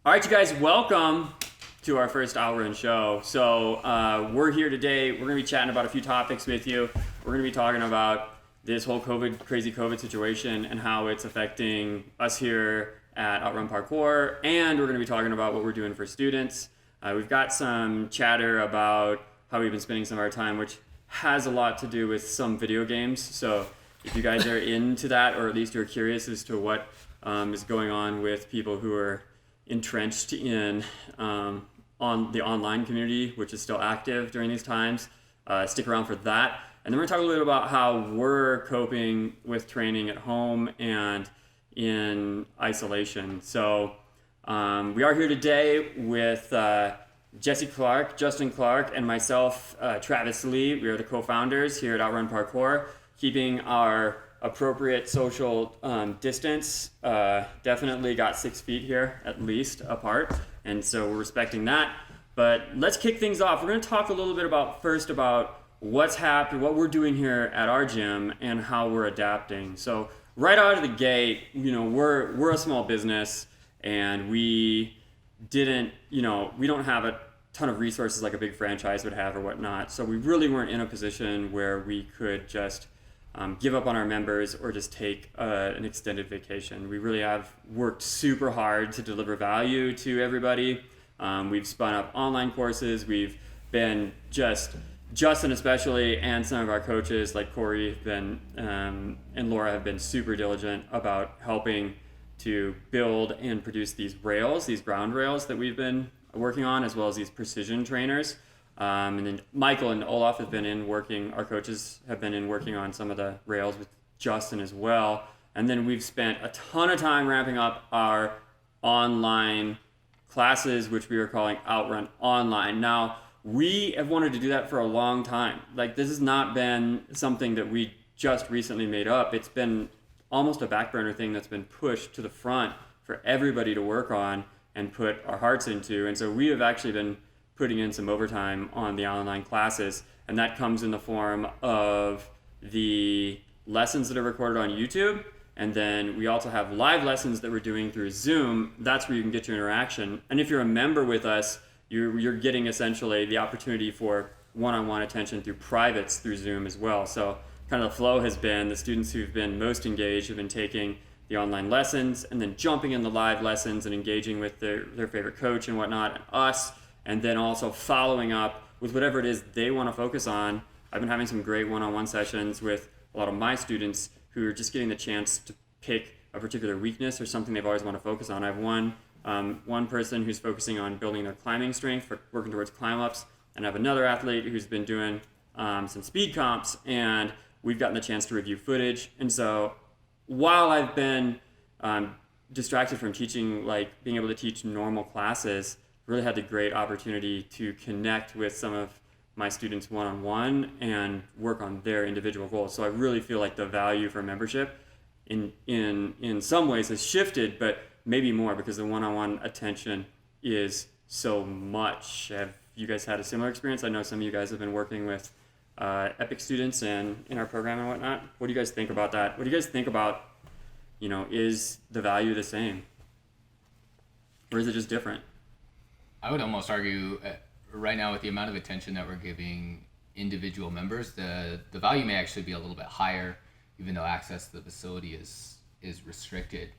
All right, you guys, welcome to our first Outrun show. So we're here today. We're going to be chatting about a few topics with you. We're going to be talking about this whole crazy COVID situation and how it's affecting us here at Outrun Parkour. And we're going to be talking about what we're doing for students. We've got some chatter about how we've been spending some of our time, which has a lot to do with some video games. So if you guys are into that, or at least you're curious as to what is going on with people who are entrenched in on the online community, which is still active during these times, stick around for that. And then we're going to talk a little bit about how we're coping with training at home and in isolation. So we are here today with Jesse Clark, Justin Clark, and myself, Travis Lee. We are the co-founders here at Outrun Parkour, keeping our appropriate social distance. Definitely got 6 feet here, at least, apart. And so we're respecting that. But let's kick things off. We're going to talk a little bit about what's happened, what we're doing here at our gym, and how we're adapting. So right out of the gate, we're a small business, and we don't have a ton of resources like a big franchise would have or whatnot. So we really weren't in a position where we could just give up on our members or just take an extended vacation. We really have worked super hard to deliver value to everybody. We've spun up online courses. We've been Justin especially, and some of our coaches like Corey and Laura have been super diligent about helping to build and produce these ground rails that we've been working on, as well as these precision trainers. And then Michael and Olaf our coaches have been working on some of the rails with Justin as well. And then we've spent a ton of time ramping up our online classes, which we are calling Outrun Online. Now, we have wanted to do that for a long time. Like, this has not been something that we just recently made up. It's been almost a back burner thing that's been pushed to the front for everybody to work on and put our hearts into. And so we have actually been putting in some overtime on the online classes, and that comes in the form of the lessons that are recorded on YouTube, and then we also have live lessons that we're doing through Zoom. That's where you can get your interaction. And if you're a member with us, you're getting essentially the opportunity for one-on-one attention through privates through Zoom as well. So kind of the flow has been the students who've been most engaged have been taking the online lessons and then jumping in the live lessons and engaging with their favorite coach and whatnot, and us, and then also following up with whatever it is they want to focus on. I've been having some great one-on-one sessions with a lot of my students who are just getting the chance to pick a particular weakness or something they've always wanted to focus on. I have one person who's focusing on building their climbing strength, for working towards climb-ups, and I have another athlete who's been doing some speed comps, and we've gotten the chance to review footage. And so while I've been distracted from teaching, like being able to teach normal classes, really had the great opportunity to connect with some of my students one-on-one and work on their individual goals. So I really feel like the value for membership in some ways has shifted, but maybe more because the one-on-one attention is so much. Have you guys had a similar experience? I know some of you guys have been working with Epic students and in our program and whatnot. What do you guys think about that? What do you guys think about, is the value the same? Or is it just different? I would almost argue right now with the amount of attention that we're giving individual members, the value may actually be a little bit higher, even though access to the facility is restricted.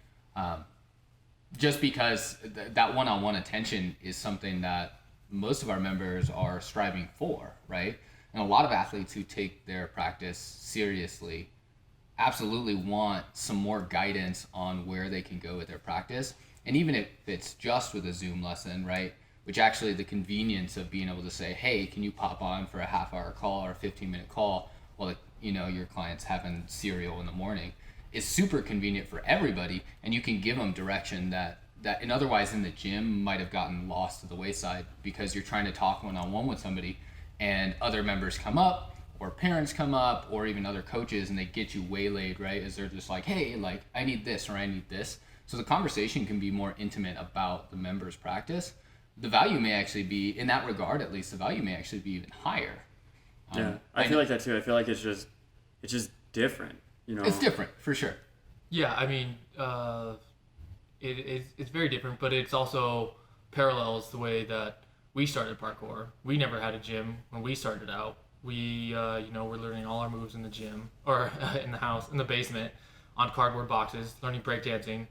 Just because that one-on-one attention is something that most of our members are striving for, right? And a lot of athletes who take their practice seriously absolutely want some more guidance on where they can go with their practice. And even if it's just with a Zoom lesson, right? Which actually the convenience of being able to say, hey, can you pop on for a half-hour call or a 15-minute call while your client's having cereal in the morning is super convenient for everybody, and you can give them direction that and otherwise in the gym might have gotten lost to the wayside because you're trying to talk one-on-one with somebody and other members come up or parents come up or even other coaches and they get you waylaid, right? As they're just like, hey, like I need this or I need this. So the conversation can be more intimate about the member's practice. The value may actually be, in that regard at least, the value may actually be even higher. Yeah, I feel like that too. I feel like it's just different, It's different, for sure. Yeah, I mean, it's very different, but it's also parallels the way that we started parkour. We never had a gym when we started out. We, we're learning all our moves in the gym or in the house, in the basement, on cardboard boxes, learning breakdancing,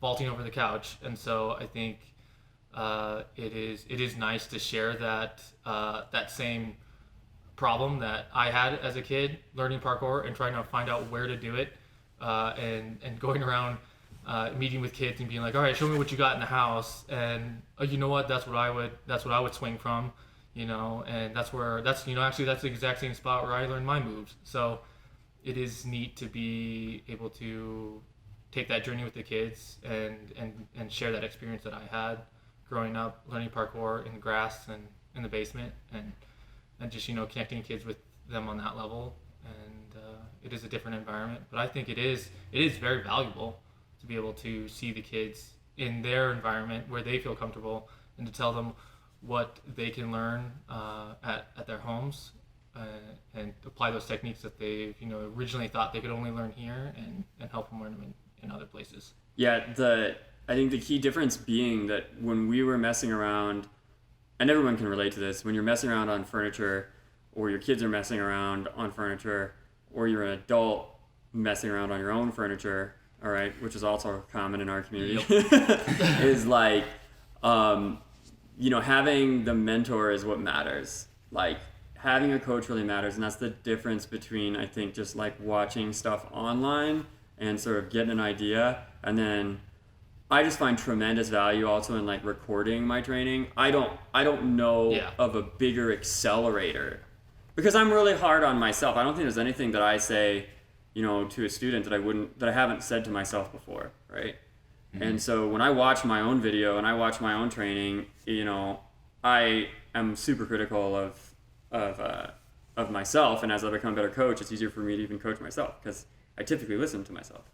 vaulting over the couch. And so I think it is nice to share that same problem that I had as a kid learning parkour and trying to find out where to do it, and going around meeting with kids and being like, all right, show me what you got in the house, and you know what, that's what I would swing from, and that's the exact same spot where I learned my moves. So it is neat to be able to take that journey with the kids and share that experience that I had growing up learning parkour in the grass and in the basement, and just connecting kids with them on that level. And it is a different environment, but I think it is very valuable to be able to see the kids in their environment where they feel comfortable, and to tell them what they can learn at their homes, and apply those techniques that they originally thought they could only learn here, and help them learn them in other places. Yeah, I think the key difference being that when we were messing around, and everyone can relate to this, when you're messing around on furniture, or your kids are messing around on furniture, or you're an adult messing around on your own furniture, all right, which is also common in our community, is like, having the mentor is what matters. Like, having a coach really matters, and that's the difference between, I think, just like watching stuff online and sort of getting an idea, and then I just find tremendous value also in like recording my training. I don't know of a bigger accelerator, because I'm really hard on myself. I don't think there's anything that I say, to a student that I haven't said to myself before, right? Mm-hmm. And so when I watch my own video and I watch my own training, I am super critical of myself, and as I become a better coach, it's easier for me to even coach myself because I typically listen to myself.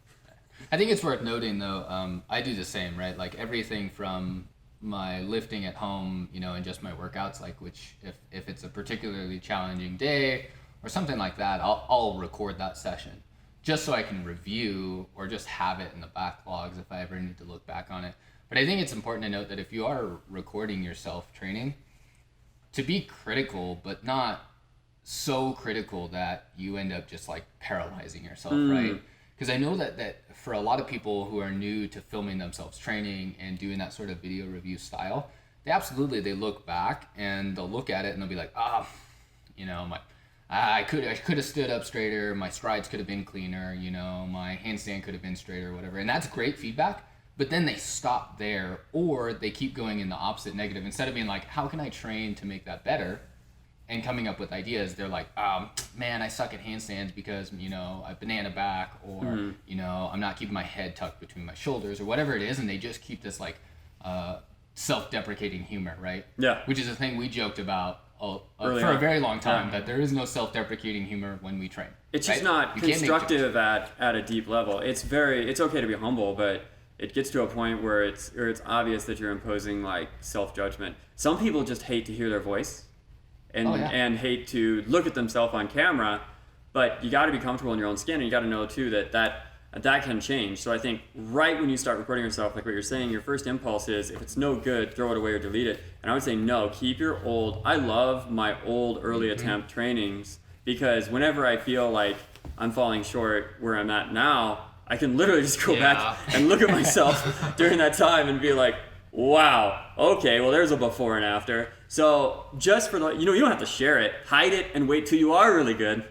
I think it's worth noting though, I do the same, right? Like everything from my lifting at home, and just my workouts, like which if it's a particularly challenging day or something like that, I'll record that session just so I can review or just have it in the backlogs if I ever need to look back on it. But I think it's important to note that if you are recording yourself training, to be critical, but not so critical that you end up just like paralyzing yourself, right? Because I know that for a lot of people who are new to filming themselves training and doing that sort of video review style, they look back and they'll look at it and they'll be like, I could have stood up straighter, my strides could have been cleaner, my handstand could have been straighter, whatever. And that's great feedback, but then they stop there, or they keep going in the opposite negative. Instead of being like, how can I train to make that better? And coming up with ideas, they're like, man, I suck at handstands because, I banana back, or, I'm not keeping my head tucked between my shoulders, or whatever it is. And they just keep this like self-deprecating humor, right? Yeah. Which is a thing we joked about for a very long time, that there is no self-deprecating humor when we train. It's just not constructive at a deep level. It's okay to be humble, but it gets to a point where it's obvious that you're imposing like self-judgment. Some people just hate to hear their voice. And hate to look at themselves on camera, but you got to be comfortable in your own skin, and you got to know too that can change. So I think right when you start recording yourself, like what you're saying, your first impulse is, if it's no good, throw it away or delete it. And I would say no, keep your old. I love my old early attempt trainings, because whenever I feel like I'm falling short where I'm at now, I can literally just go back and look at myself during that time and be like, wow, okay, well there's a before and after. So just for you don't have to share it, hide it and wait till you are really good.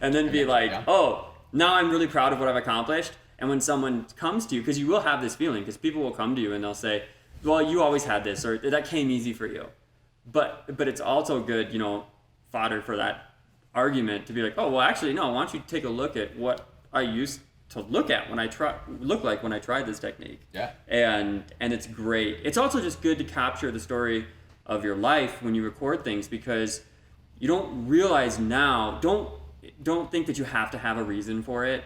And then be like, oh, now I'm really proud of what I've accomplished. And when someone comes to you, because you will have this feeling, because people will come to you and they'll say, well, you always had this, or that came easy for you. But it's also good, fodder for that argument to be like, oh, well, actually, no, why don't you take a look at what I used to look when I tried this technique. Yeah. And it's great. It's also just good to capture the story of your life when you record things, because you don't realize now, don't think that you have to have a reason for it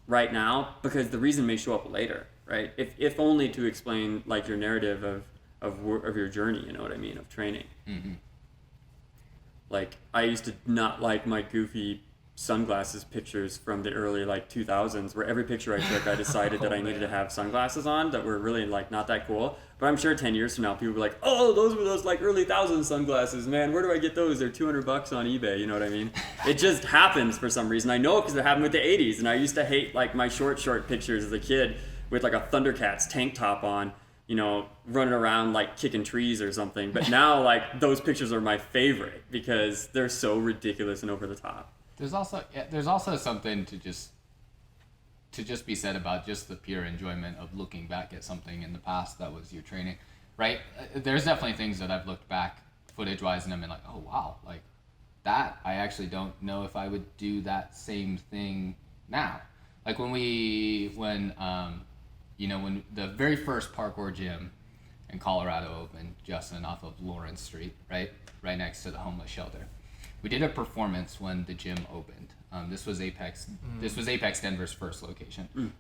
right now, because the reason may show up later, right? If only to explain like your narrative of your journey, you know what I mean, of training. Mm-hmm. Like, I used to not like my goofy sunglasses pictures from the early like 2000s, where every picture I took I decided that I needed to have sunglasses on that were really like not that cool. But I'm sure 10 years from now people will be like, oh, those were those like early 2000s sunglasses, man, where do I get those? They're $200 on eBay, you know what I mean? It just happens for some reason. I know because it happened with the 80s, and I used to hate like my short pictures as a kid with like a Thundercats tank top on, you know, running around like kicking trees or something. But now like those pictures are my favorite because they're so ridiculous and over the top. There's also something to just be said about just the pure enjoyment of looking back at something in the past that was your training, right? There's definitely things that I've looked back footage-wise and I've been like, oh wow, like that I actually don't know if I would do that same thing now. Like when the very first parkour gym in Colorado opened, Justin, off of Lawrence Street, right next to the homeless shelter. We did a performance when the gym opened. This was Apex Denver's first location.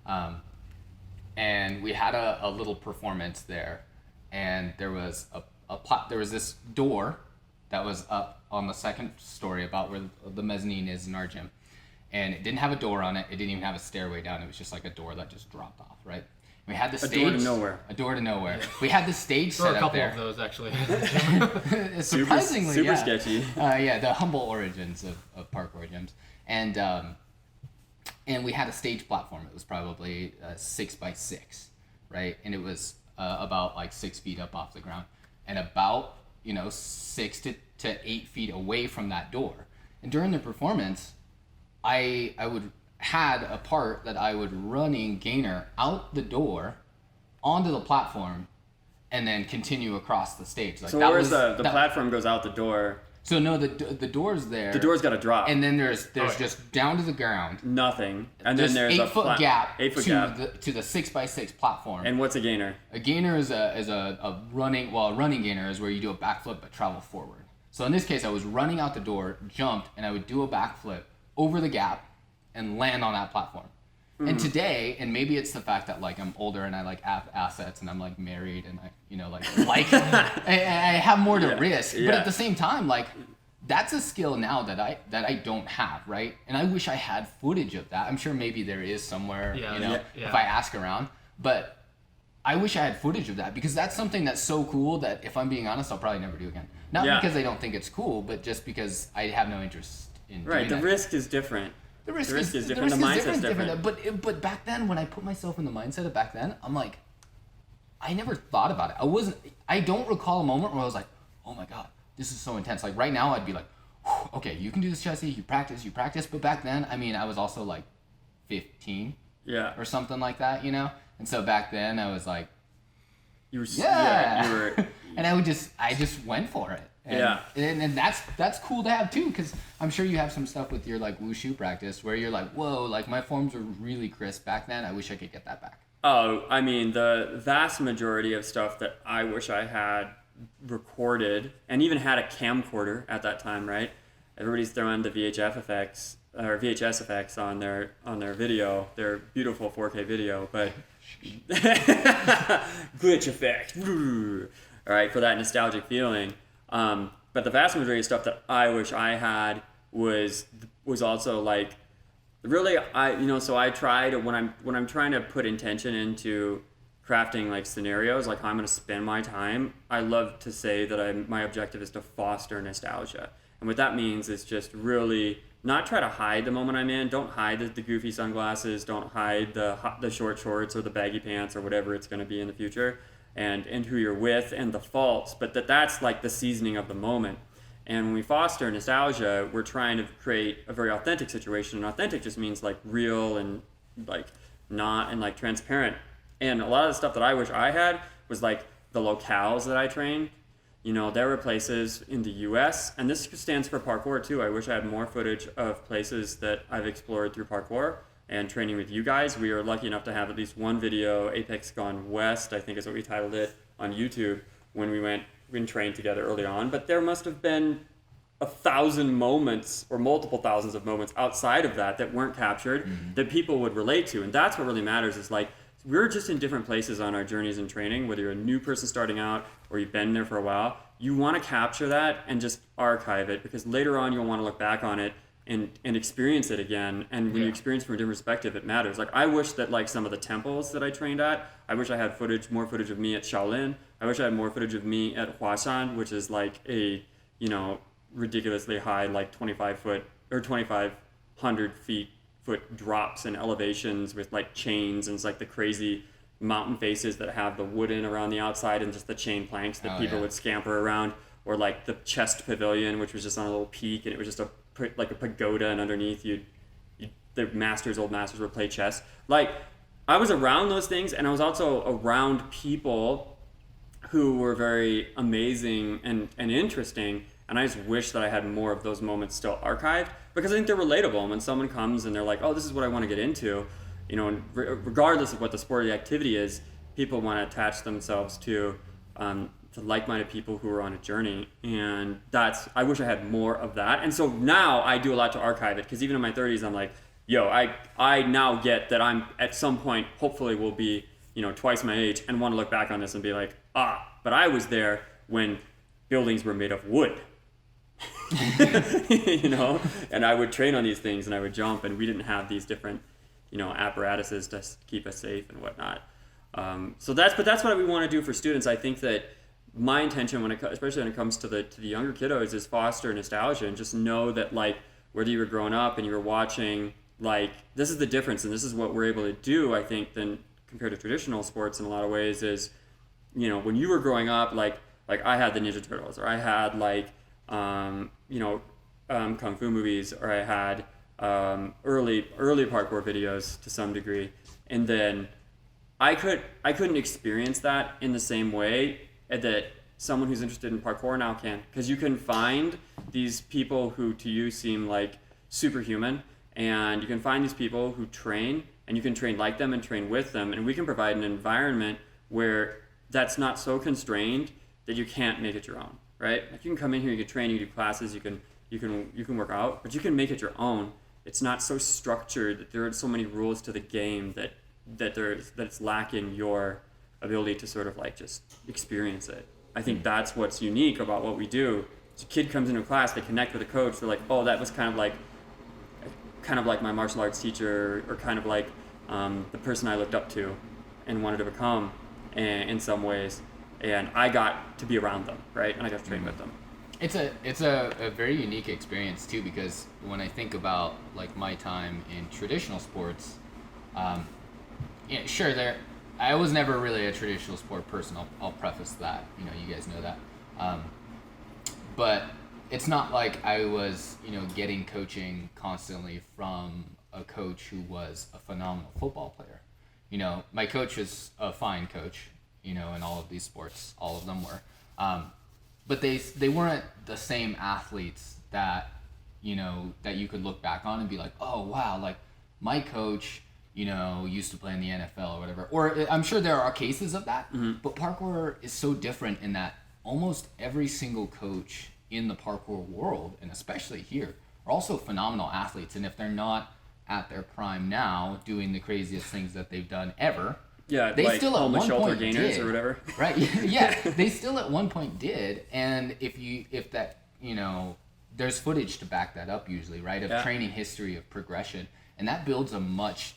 And we had a little performance there, and there was there was this door that was up on the second story about where the mezzanine is in our gym. And it didn't have a door on it. It didn't even have a stairway down. It was just like a door that just dropped off, right? We had the stage. A door to nowhere. A door to nowhere. We had the stage There were set a up couple there. of those actually. Surprisingly, super yeah. sketchy. The humble origins of parkour gyms, and we had a stage platform. It was probably 6 by 6, right? And it was about like 6 feet up off the ground, and about 6 to 8 feet away from that door. And during the performance, I had a part that I would running gainer out the door onto the platform and then continue across the stage. Like So where's the platform goes out the door? So no, the door's there. The door's got to drop. And then there's just down to the ground. Nothing. And then there's 8-foot gap 8-foot gap to the 6 by 6 platform. And what's a gainer? A gainer is a running gainer is where you do a backflip but travel forward. So in this case, I was running out the door, jumped, and I would do a backflip over the gap and land on that platform. And today, and maybe it's the fact that like I'm older and I like have assets and I'm like married and I I have more to risk. Yeah. But at the same time, like that's a skill now that I don't have, right? And I wish I had footage of that. I'm sure maybe there is somewhere, if I ask around. But I wish I had footage of that because that's something that's so cool that if I'm being honest, I'll probably never do again. Not because I don't think it's cool, but just because I have no interest in doing that. The risk is different. The risk is different. The mindset's different. But back then, when I put myself in the mindset of back then, I'm like, I never thought about it. I don't recall a moment where I was like, oh my God, this is so intense. Like right now, I'd be like, okay, you can do this, Jesse. You practice. But back then, I mean, I was also like 15 or something like that, And so back then, I was like, you were. And I just went for it. And that's cool to have too, because I'm sure you have some stuff with your like wushu practice where you're like, whoa, like my forms are really crisp back then. I wish I could get that back. Oh, I mean, the vast majority of stuff that I wish I had recorded and even had a camcorder at that time, right? Everybody's throwing the VHS effects on their video, their beautiful 4K video, but glitch effect. All right, for that nostalgic feeling. But the vast majority of stuff that I wish I had was also like really so I try to when I'm trying to put intention into crafting like scenarios, like how I'm going to spend my time, I love to say that my objective is to foster nostalgia. And what that means is just really not try to hide the moment I'm in. Don't hide the goofy sunglasses. Don't hide the short shorts or the baggy pants or whatever it's going to be in the future. And who you're with and the faults, but that's like the seasoning of the moment. And when we foster nostalgia, we're trying to create a very authentic situation. And authentic just means like real and like not and like transparent. And a lot of the stuff that I wish I had was like the locales that I trained. There were places in the US, and this stands for parkour too. I wish I had more footage of places that I've explored through parkour. And training with you guys, we are lucky enough to have at least one video, Apex Gone West, I think is what we titled it, on YouTube when we went and trained together early on. But there must have been 1,000 moments or multiple thousands of moments outside of that weren't captured that people would relate to. And that's what really matters is like, we're just in different places on our journeys in training, whether you're a new person starting out or you've been there for a while. You want to capture that and just archive it because later on you'll want to look back on it and experience it again. And when you Yeah. experience from a different perspective, it matters. Like I wish that like some of the temples that I trained at, I wish I had more footage of me at Shaolin. I wish I had more footage of me at Huashan, which is like a, ridiculously high, like 25-foot or 2,500 foot drops and elevations with like chains, and it's like the crazy mountain faces that have the wooden around the outside and just the chain planks that people would scamper around, or like the chest pavilion, which was just on a little peak, and it was just like a pagoda, and underneath the old masters would play chess. Like I was around those things, and I was also around people who were very amazing and interesting, and I just wish that I had more of those moments still archived, because I think they're relatable. And when someone comes and they're like, oh, this is what I want to get into, and regardless of what the sport or the activity is, people want to attach themselves to like-minded people who are on a journey. And I wish I had more of that. And so now I do a lot to archive it, because even in my 30s, I'm like, I now get that I'm at some point, hopefully will be, twice my age, and want to look back on this and be like, but I was there when buildings were made of wood. And I would train on these things, and I would jump, and we didn't have these different, apparatuses to keep us safe and whatnot. So that's what we want to do for students. I think that my intention, especially when it comes to the younger kiddos, is foster nostalgia, and just know that like whether you were growing up and you were watching, like this is the difference, and this is what we're able to do, I think, than compared to traditional sports in a lot of ways. Is when you were growing up, like I had the Ninja Turtles, or I had like kung fu movies, or I had early parkour videos to some degree, and then I couldn't experience that in the same way that someone who's interested in parkour now can, because you can find these people who to you seem like superhuman, and you can find these people who train, and you can train like them and train with them, and we can provide an environment where that's not so constrained that you can't make it your own, right? Like you can come in here, you can train, you can do classes, you can work out, but you can make it your own. It's not so structured that there are so many rules to the game that it's lacking your ability to sort of like just experience it. I think that's what's unique about what we do. So a kid comes into a class, they connect with a coach, they're like, oh, that was kind of like my martial arts teacher, or kind of like the person I looked up to and wanted to become in some ways. And I got to be around them, right? And I got to train with them. It's a very unique experience too, because when I think about like my time in traditional sports, I was never really a traditional sport person. I'll preface that. You guys know that. But it's not like I was, getting coaching constantly from a coach who was a phenomenal football player. My coach was a fine coach, in all of these sports, all of them were. But they weren't the same athletes that, that you could look back on and be like, oh, wow, like my coach, used to play in the NFL or whatever. Or I'm sure there are cases of that, but parkour is so different in that almost every single coach in the parkour world, and especially here, are also phenomenal athletes. And if they're not at their prime now doing the craziest things that they've done ever, they like still at one point gainers did, or whatever. Right? Yeah, they still at one point did. And if that, there's footage to back that up usually, right? Of training history, of progression, and that builds a much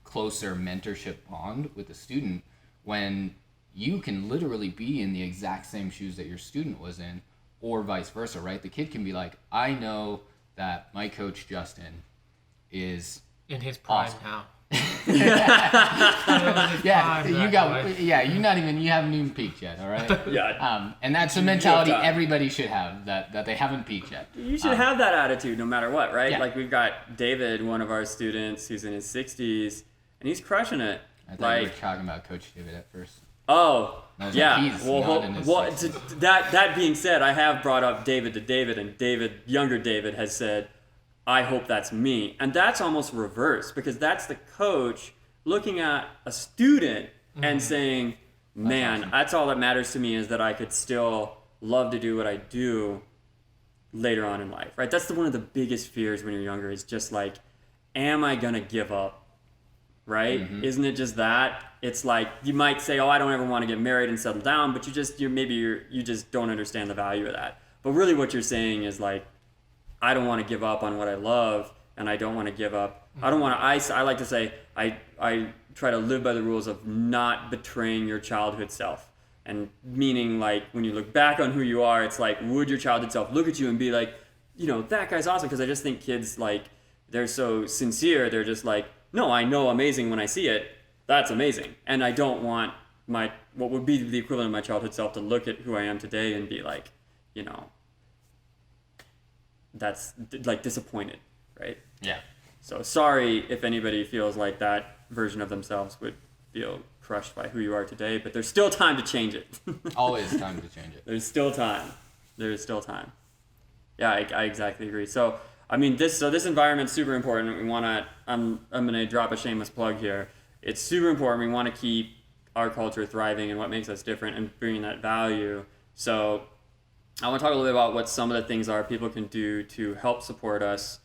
closer mentorship bond with the student when you can literally be in the exact same shoes that your student was in, or vice versa, right? The kid can be like, I know that my coach Justin is in his prime awesome. now. You haven't even peaked yet, all right? Yeah. And that's a mentality everybody should have, that they haven't peaked yet. You should have that attitude no matter what, right? Yeah. Like we've got David, one of our students, who's in his 60s, and he's crushing it. I thought you were talking about Coach David at first. Oh, yeah. He's not in his 60s. That being said, I have brought up David to David, and younger David has said, I hope that's me. And that's almost reverse, because that's the coach looking at a student and saying, man, that's all that matters to me, is that I could still love to do what I do later on in life, right? That's one of the biggest fears when you're younger, is just like, am I going to give up, right? Isn't it just that? It's like, you might say, oh, I don't ever want to get married and settle down, but you just don't understand the value of that. But really what you're saying is like, I don't want to give up on what I love, and I don't want to give up. I don't want to. I like to say I try to live by the rules of not betraying your childhood self, and meaning like when you look back on who you are, it's like, would your childhood self look at you and be like, that guy's awesome? Because I just think kids, like, they're so sincere. They're just like, no, I know amazing when I see it. That's amazing, and I don't want what would be the equivalent of my childhood self to look at who I am today and be like, that's like disappointed, right? Yeah. So sorry if anybody feels like that version of themselves would feel crushed by who you are today, but there's still time to change it. Always time to change it. There's still time. Yeah, I exactly agree. So I mean, this environment's super important. I'm gonna drop a shameless plug here. It's super important. We want to keep our culture thriving and what makes us different and bringing that value. So I want to talk a little bit about what some of the things are people can do to help support us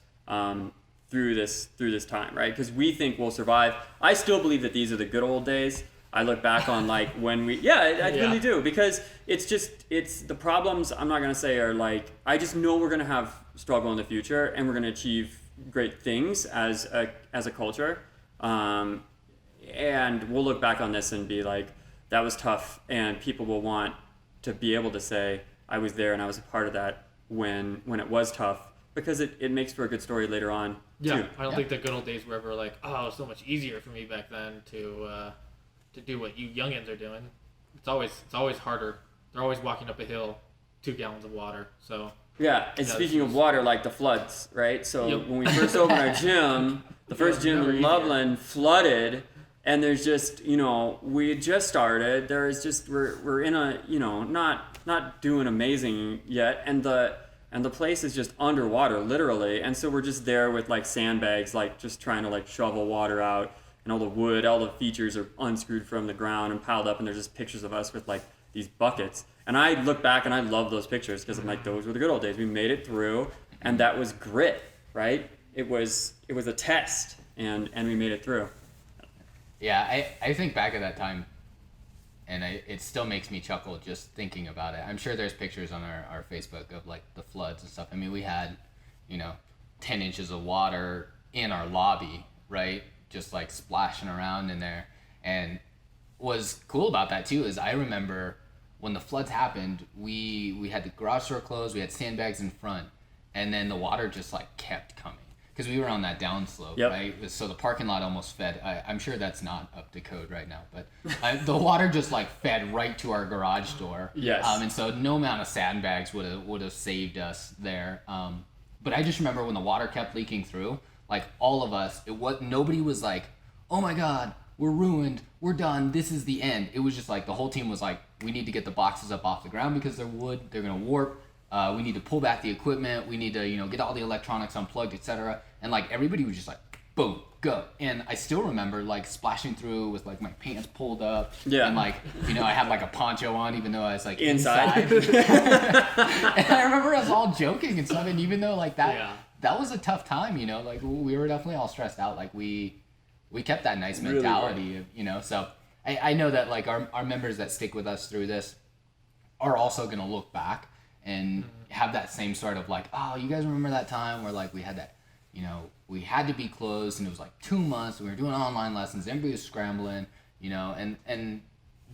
through this time, right? Because we think we'll survive. I still believe that these are the good old days. I look back on like when I really do, because it's the problems I'm not going to say are like, I just know we're going to have struggle in the future and we're going to achieve great things as a culture. And we'll look back on this and be like, that was tough, and people will want to be able to say, I was there and I was a part of that when it was tough, because it makes for a good story later on. Yeah, too. I don't think the good old days were ever like, oh, it was so much easier for me back then to do what you youngins are doing. It's always harder. They're always walking up a hill, 2 gallons of water. So yeah, and speaking of water, like the floods, right? So Yep. when we first opened our gym, the first gym never in easier. Loveland flooded, and there's just, we had just started. There is just we're in a, not doing amazing yet, and the place is just underwater, literally. And so we're just there with like sandbags, like just trying to like shovel water out, and all the wood, all the features are unscrewed from the ground and piled up, and there's just pictures of us with like these buckets. And I look back and I love those pictures because I'm like, those were the good old days. We made it through, and that was grit, right? It was a test, and we made it through. Yeah, I think back at that time, and it still makes me chuckle just thinking about it. I'm sure there's pictures on our Facebook of like the floods and stuff. I mean, we had, 10 inches of water in our lobby, right? Just like splashing around in there. And what's cool about that too is I remember when the floods happened, we had the garage door closed, we had sandbags in front, and then the water just like kept coming. Because we were on that downslope, Yep. right? So the parking lot almost fed. I'm sure that's not up to code right now, but the water just like fed right to our garage door. Yes. And so no amount of sandbags would have saved us there. But I just remember when the water kept leaking through, like all of us, nobody was like, oh my God, we're ruined, we're done, this is the end. It was just like the whole team was like, we need to get the boxes up off the ground because they're wood, they're gonna warp. We need to pull back the equipment. We need to, get all the electronics unplugged, etc. And like everybody was just like, boom, go. And I still remember like splashing through with like my pants pulled up. Yeah. And like, I had like a poncho on even though I was like Inside. And I remember us all joking and stuff. And even though like that was a tough time, like we were definitely all stressed out. Like we kept that nice mentality, So I know that like our members that stick with us through this are also going to look back and have that same sort of like, oh, you guys remember that time where like we had that, we had to be closed and it was like 2 months and we were doing online lessons, everybody was scrambling, and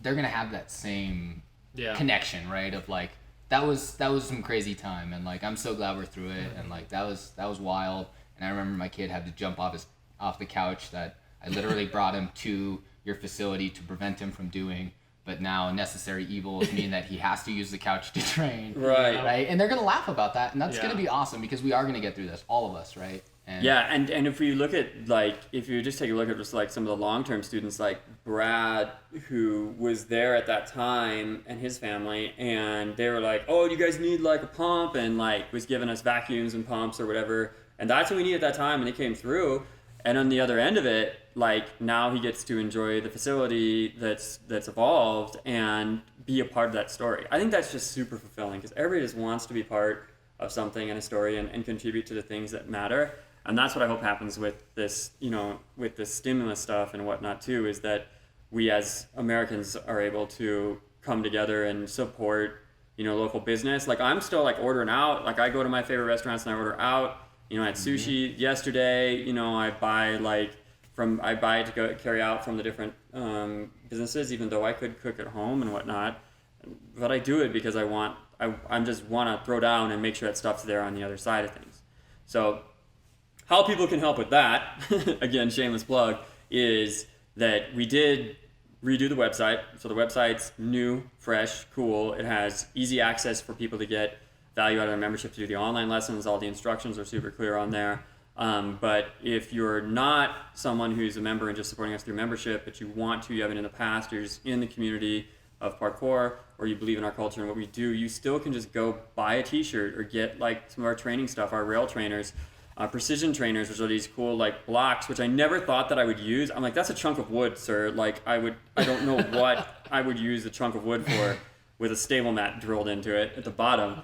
they're gonna have that same connection, right? Of like that was some crazy time, and like I'm so glad we're through it, and like that was wild. And I remember my kid had to jump off the couch that I literally brought him to your facility to prevent him from doing. But now necessary evils mean that he has to use the couch to train. Right. And they're going to laugh about that. And that's going to be awesome because we are going to get through this, all of us, right? And and if we look at, like, if you just take a look at just, like, some of the long-term students, like Brad, who was there at that time, and his family, and they were like, oh, do you guys need, like, a pump? And, like, was giving us vacuums and pumps or whatever. And that's what we needed at that time, and they came through. And on the other end of it, like, now he gets to enjoy the facility that's evolved and be a part of that story. I think that's just super fulfilling because everybody just wants to be part of something and a story and contribute to the things that matter. And that's what I hope happens with this, with this stimulus stuff and whatnot too, is that we as Americans are able to come together and support local business. Like I'm still like ordering out. Like I go to my favorite restaurants and I order out. I had sushi yesterday. I buy to go carry out from the different businesses, even though I could cook at home and whatnot. But I do it because I just want to throw down and make sure that stuff's there on the other side of things. So how people can help with that, again, shameless plug, is that we did redo the website. So the website's new, fresh, cool. It has easy access for people to get value out of their membership to do the online lessons. All the instructions are super clear on there. But if you're not someone who's a member and just supporting us through membership, but you want to, you haven't in the past, you're just in the community of parkour, or you believe in our culture and what we do, you still can just go buy a t-shirt or get like some of our training stuff, our rail trainers, precision trainers, which are these cool like blocks, which I never thought that I would use. I'm like, that's a chunk of wood, sir. Like I don't know what I would use a chunk of wood for with a stable mat drilled into it at the bottom.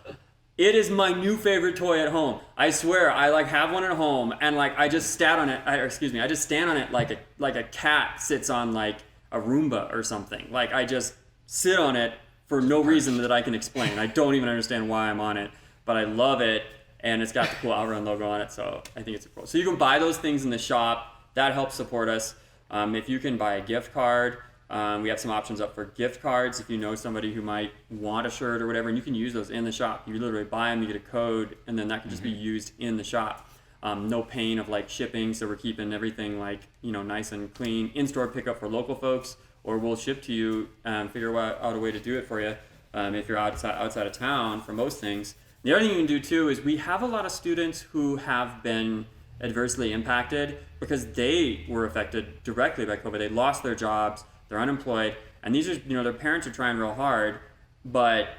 It is my new favorite toy at home. I swear, I like have one at home and like I just stand on it. I just stand on it like a cat sits on like a Roomba or something. Like I just sit on it for no reason that I can explain. I don't even understand why I'm on it, but I love it. And it's got the cool Outrun logo on it, so I think it's cool. So you can buy those things in the shop. That helps support us. If you can buy a gift card, we have some options up for gift cards if you know somebody who might want a shirt or whatever, and you can use those in the shop. You literally buy them, you get a code, and then that can just be used in the shop. No pain of like shipping, so we're keeping everything like nice and clean. In-store pickup for local folks, or we'll ship to you and figure out a way to do it for you if you're outside of town for most things. The other thing you can do too is we have a lot of students who have been adversely impacted because they were affected directly by COVID. They lost their jobs, they're unemployed, and these are, their parents are trying real hard, but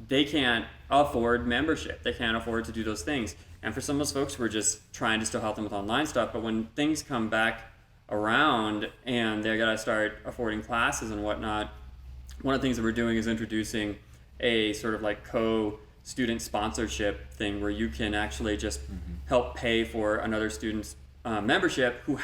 they can't afford membership. They can't afford to do those things. And for some of those folks, we're just trying to still help them with online stuff. But when things come back around and they got to start affording classes and whatnot, one of the things that we're doing is introducing a sort of like student sponsorship thing where you can actually just help pay for another student's membership who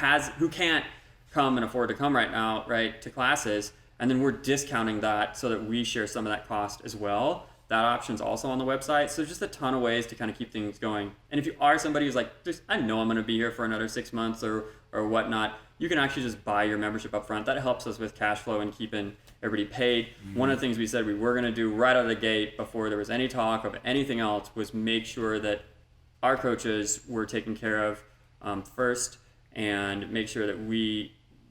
can't come and afford to come right now, right, to classes, and then we're discounting that so that we share some of that cost as well. That option's also on the website. So just a ton of ways to kind of keep things going. And if you are somebody who's like, I know I'm going to be here for another 6 months or whatnot, you can actually just buy your membership up front. That helps us with cash flow and keeping everybody paid. One of the things we said we were going to do right out of the gate before there was any talk of anything else was make sure that our coaches were taken care of first, and make sure that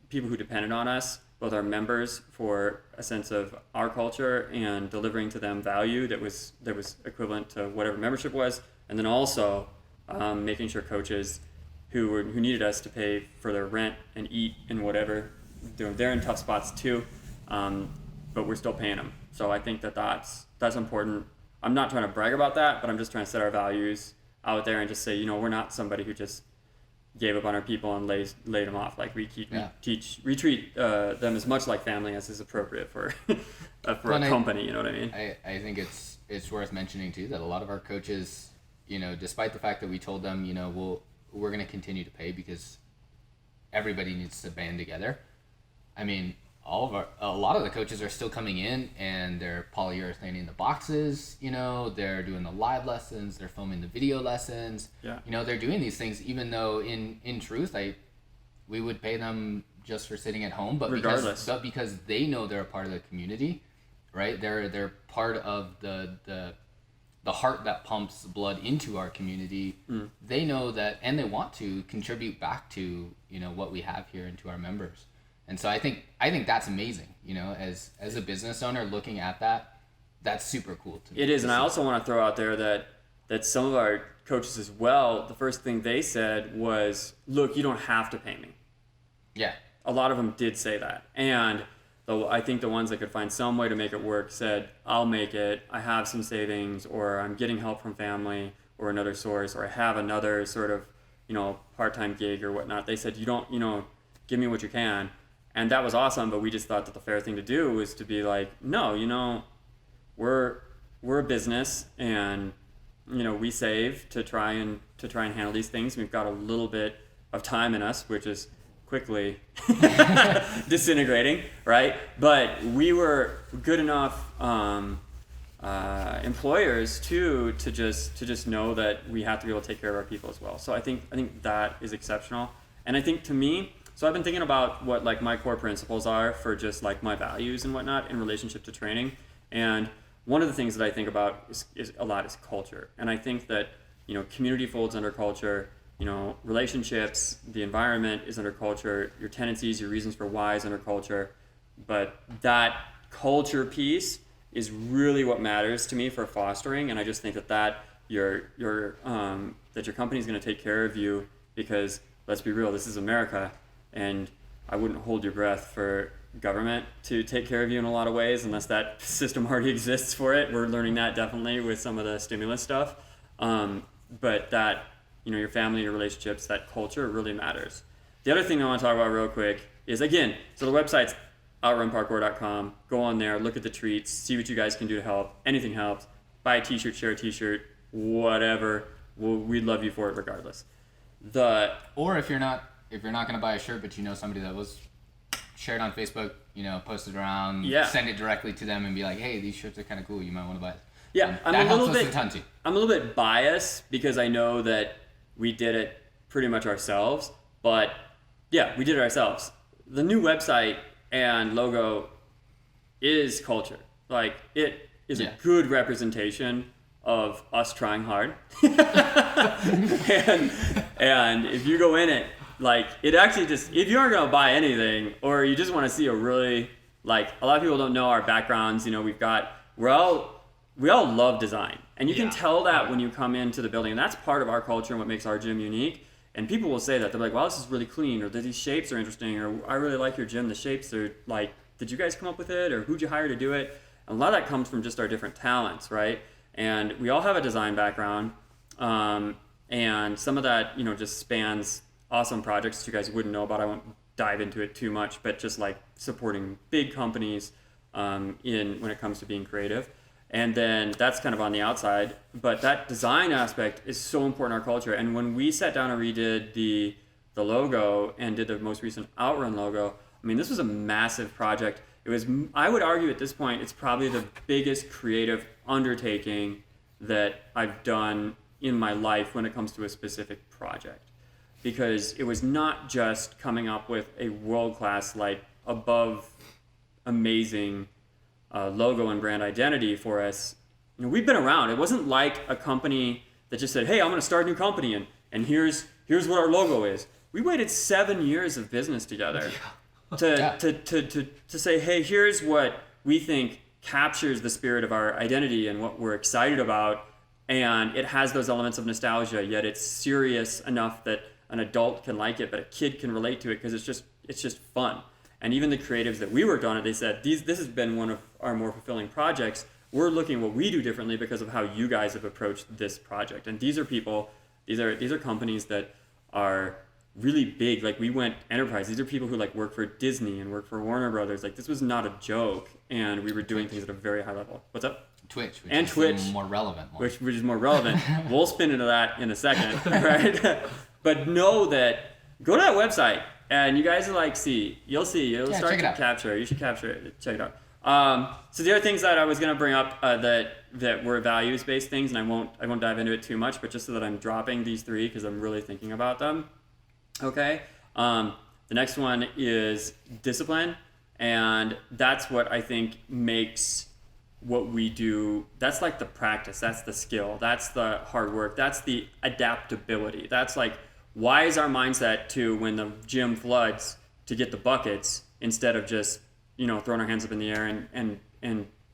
people who depended on us, both our members, for a sense of our culture and delivering to them value that was equivalent to whatever membership was, and then also making sure coaches who needed us to pay for their rent and eat and whatever, they're in tough spots too, but we're still paying them. So I think that's important. I'm not trying to brag about that, but I'm just trying to set our values out there and just say, we're not somebody who just gave up on our people and laid them off. Like we treat them as much like family as is appropriate for a company. You know what I mean? I think it's worth mentioning too that a lot of our coaches, despite the fact that we told them, we're going to continue to pay because everybody needs to band together. I mean, a lot of the coaches are still coming in and they're polyurethaning the boxes, they're doing the live lessons, they're filming the video lessons. Yeah. They're doing these things even though in truth, we would pay them just for sitting at home, but because they know they're a part of the community, right? They're part of the heart that pumps blood into our community. They know that, and they want to contribute back to what we have here and to our members. And so I think that's amazing. As a business owner looking at that's super cool to me. It is, and I also want to throw out there that some of our coaches as well, the first thing they said was, "Look, you don't have to pay me." Yeah. A lot of them did say that, and I think the ones that could find some way to make it work said, I'll make it, I have some savings, or I'm getting help from family or another source, or I have another sort of, part-time gig or whatnot. They said, you don't, give me what you can. And that was awesome, but we just thought that the fair thing to do was to be like, no, we're a business, and, we save to try and handle these things. We've got a little bit of time in us, which is quickly disintegrating, right? But we were good enough employers too, to just know that we have to be able to take care of our people as well. So I think that is exceptional. And I think to me, so I've been thinking about what like my core principles are for just like my values and whatnot in relationship to training. And one of the things that I think about is a lot is culture. And I think that, you know, community folds under culture, you know, relationships, the environment is under culture, your tendencies, your reasons for why is under culture. But that culture piece is really what matters to me for fostering. And I just think that your company is going to take care of you, because let's be real, this is America, and I wouldn't hold your breath for government to take care of you in a lot of ways unless that system already exists for it. We're learning that definitely with some of the stimulus stuff. But that, you know, your family, your relationships, that culture really matters. The other thing I want to talk about real quick is, again, so the website's outrunparkour.com. Go on there, look at the treats, see what you guys can do to help. Anything helps. Buy a t-shirt, share a t-shirt, whatever. We'd love you for it regardless. Or if you're not going to buy a shirt, but you know somebody that was shared on Facebook, you know, posted around, send it directly to them and be like, hey, these shirts are kind of cool. You might want to buy it. Yeah, I'm a little bit biased because I know that we did it pretty much ourselves, but yeah, we did it ourselves. The new website and logo is culture. Like, it is a good representation of us trying hard. and if you go in it, like, it actually just, if you aren't going to buy anything, or you just want to see a really, like, a lot of people don't know our backgrounds, you know, we all love design. And you can tell that when you come into the building, and that's part of our culture and what makes our gym unique. And people will say that, they're like, wow, this is really clean, or these shapes are interesting, or I really like your gym, the shapes are like, did you guys come up with it, or who'd you hire to do it? And a lot of that comes from just our different talents, right? And we all have a design background, and some of that, you know, just spans awesome projects that you guys wouldn't know about. I won't dive into it too much, but just like supporting big companies when it comes to being creative. And then that's kind of on the outside, but that design aspect is so important in our culture. And when we sat down and redid the logo and did the most recent Outrun logo, I mean, this was a massive project. It was, I would argue at this point, it's probably the biggest creative undertaking that I've done in my life when it comes to a specific project. Because it was not just coming up with a world-class, like, above amazing logo and brand identity for us. You know, we've been around. It wasn't like a company that just said, hey, I'm going to start a new company, and here's what our logo is. We waited 7 years of business together to say, hey, here's what we think captures the spirit of our identity and what we're excited about, and it has those elements of nostalgia, yet it's serious enough that an adult can like it, but a kid can relate to it because it's just fun. And even the creatives that we worked on it, they said, this has been one of our more fulfilling projects. We're looking at what we do differently because of how you guys have approached this project. And these are people, these are companies that are really big. Like, we went enterprise. These are people who like work for Disney and work for Warner Brothers. Like, this was not a joke, and we were doing things at a very high level. What's up? Twitch, more relevant. Which is more relevant. We'll spin into that in a second, right? But know that, go to that website, and you guys will like you'll start to capture it. You should capture it. Check it out. So the other things that I was going to bring up that were values-based things, and I won't dive into it too much, but just so that I'm dropping these three because I'm really thinking about them. Okay. The next one is discipline, and that's what I think makes what we do. That's like the practice. That's the skill. That's the hard work. That's the adaptability. That's like, why is our mindset to, when the gym floods, to get the buckets instead of just, you know, throwing our hands up in the air and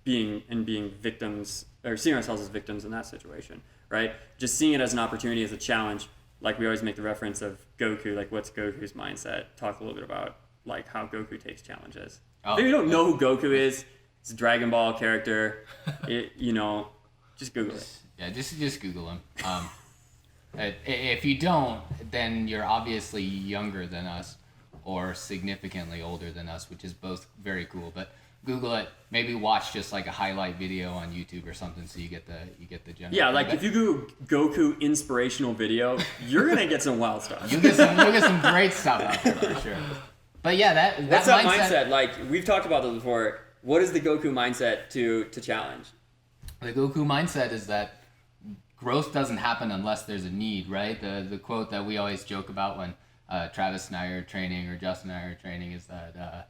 being victims, or seeing ourselves as victims in that situation, right? Just seeing it as an opportunity, as a challenge. Like, we always make the reference of Goku, like, what's Goku's mindset? Talk a little bit about like how Goku takes challenges. If you don't know who Goku is, it's a Dragon Ball character. You know, just Google it. Yeah, just Google him. If you don't, then you're obviously younger than us or significantly older than us, which is both very cool. But Google it. Maybe watch just like a highlight video on YouTube or something, so you get the general. Yeah, like if you Google Goku inspirational video, you're gonna get some wild stuff. You'll get some great stuff out there for sure. But yeah, what's that mindset like? We've talked about this before. What is the Goku mindset to challenge? The Goku mindset is that growth doesn't happen unless there's a need, right? The quote that we always joke about when Travis and I are training or Justin and I are training is that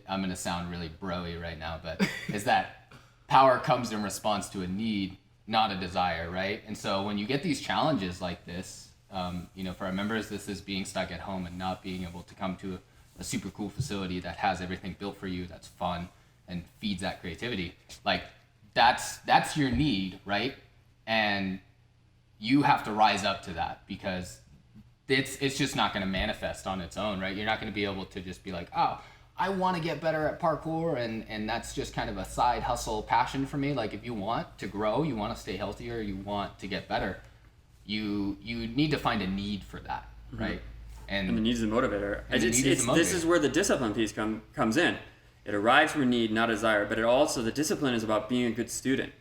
I'm going to sound really bro-y right now, but is that power comes in response to a need, not a desire, right? And so when you get these challenges like this, for our members, this is being stuck at home and not being able to come to a super cool facility that has everything built for you, that's fun and feeds that creativity. Like that's your need, right? And you have to rise up to that, because it's just not going to manifest on its own, right? You're not going to be able to just be like, oh, I want to get better at parkour, and that's just kind of a side hustle passion for me. Like, if you want to grow, you want to stay healthier, you want to get better, you need to find a need for that, right? And the need is the motivator. This is where the discipline piece comes in. It arrives from a need, not a desire, but the discipline is about being a good student.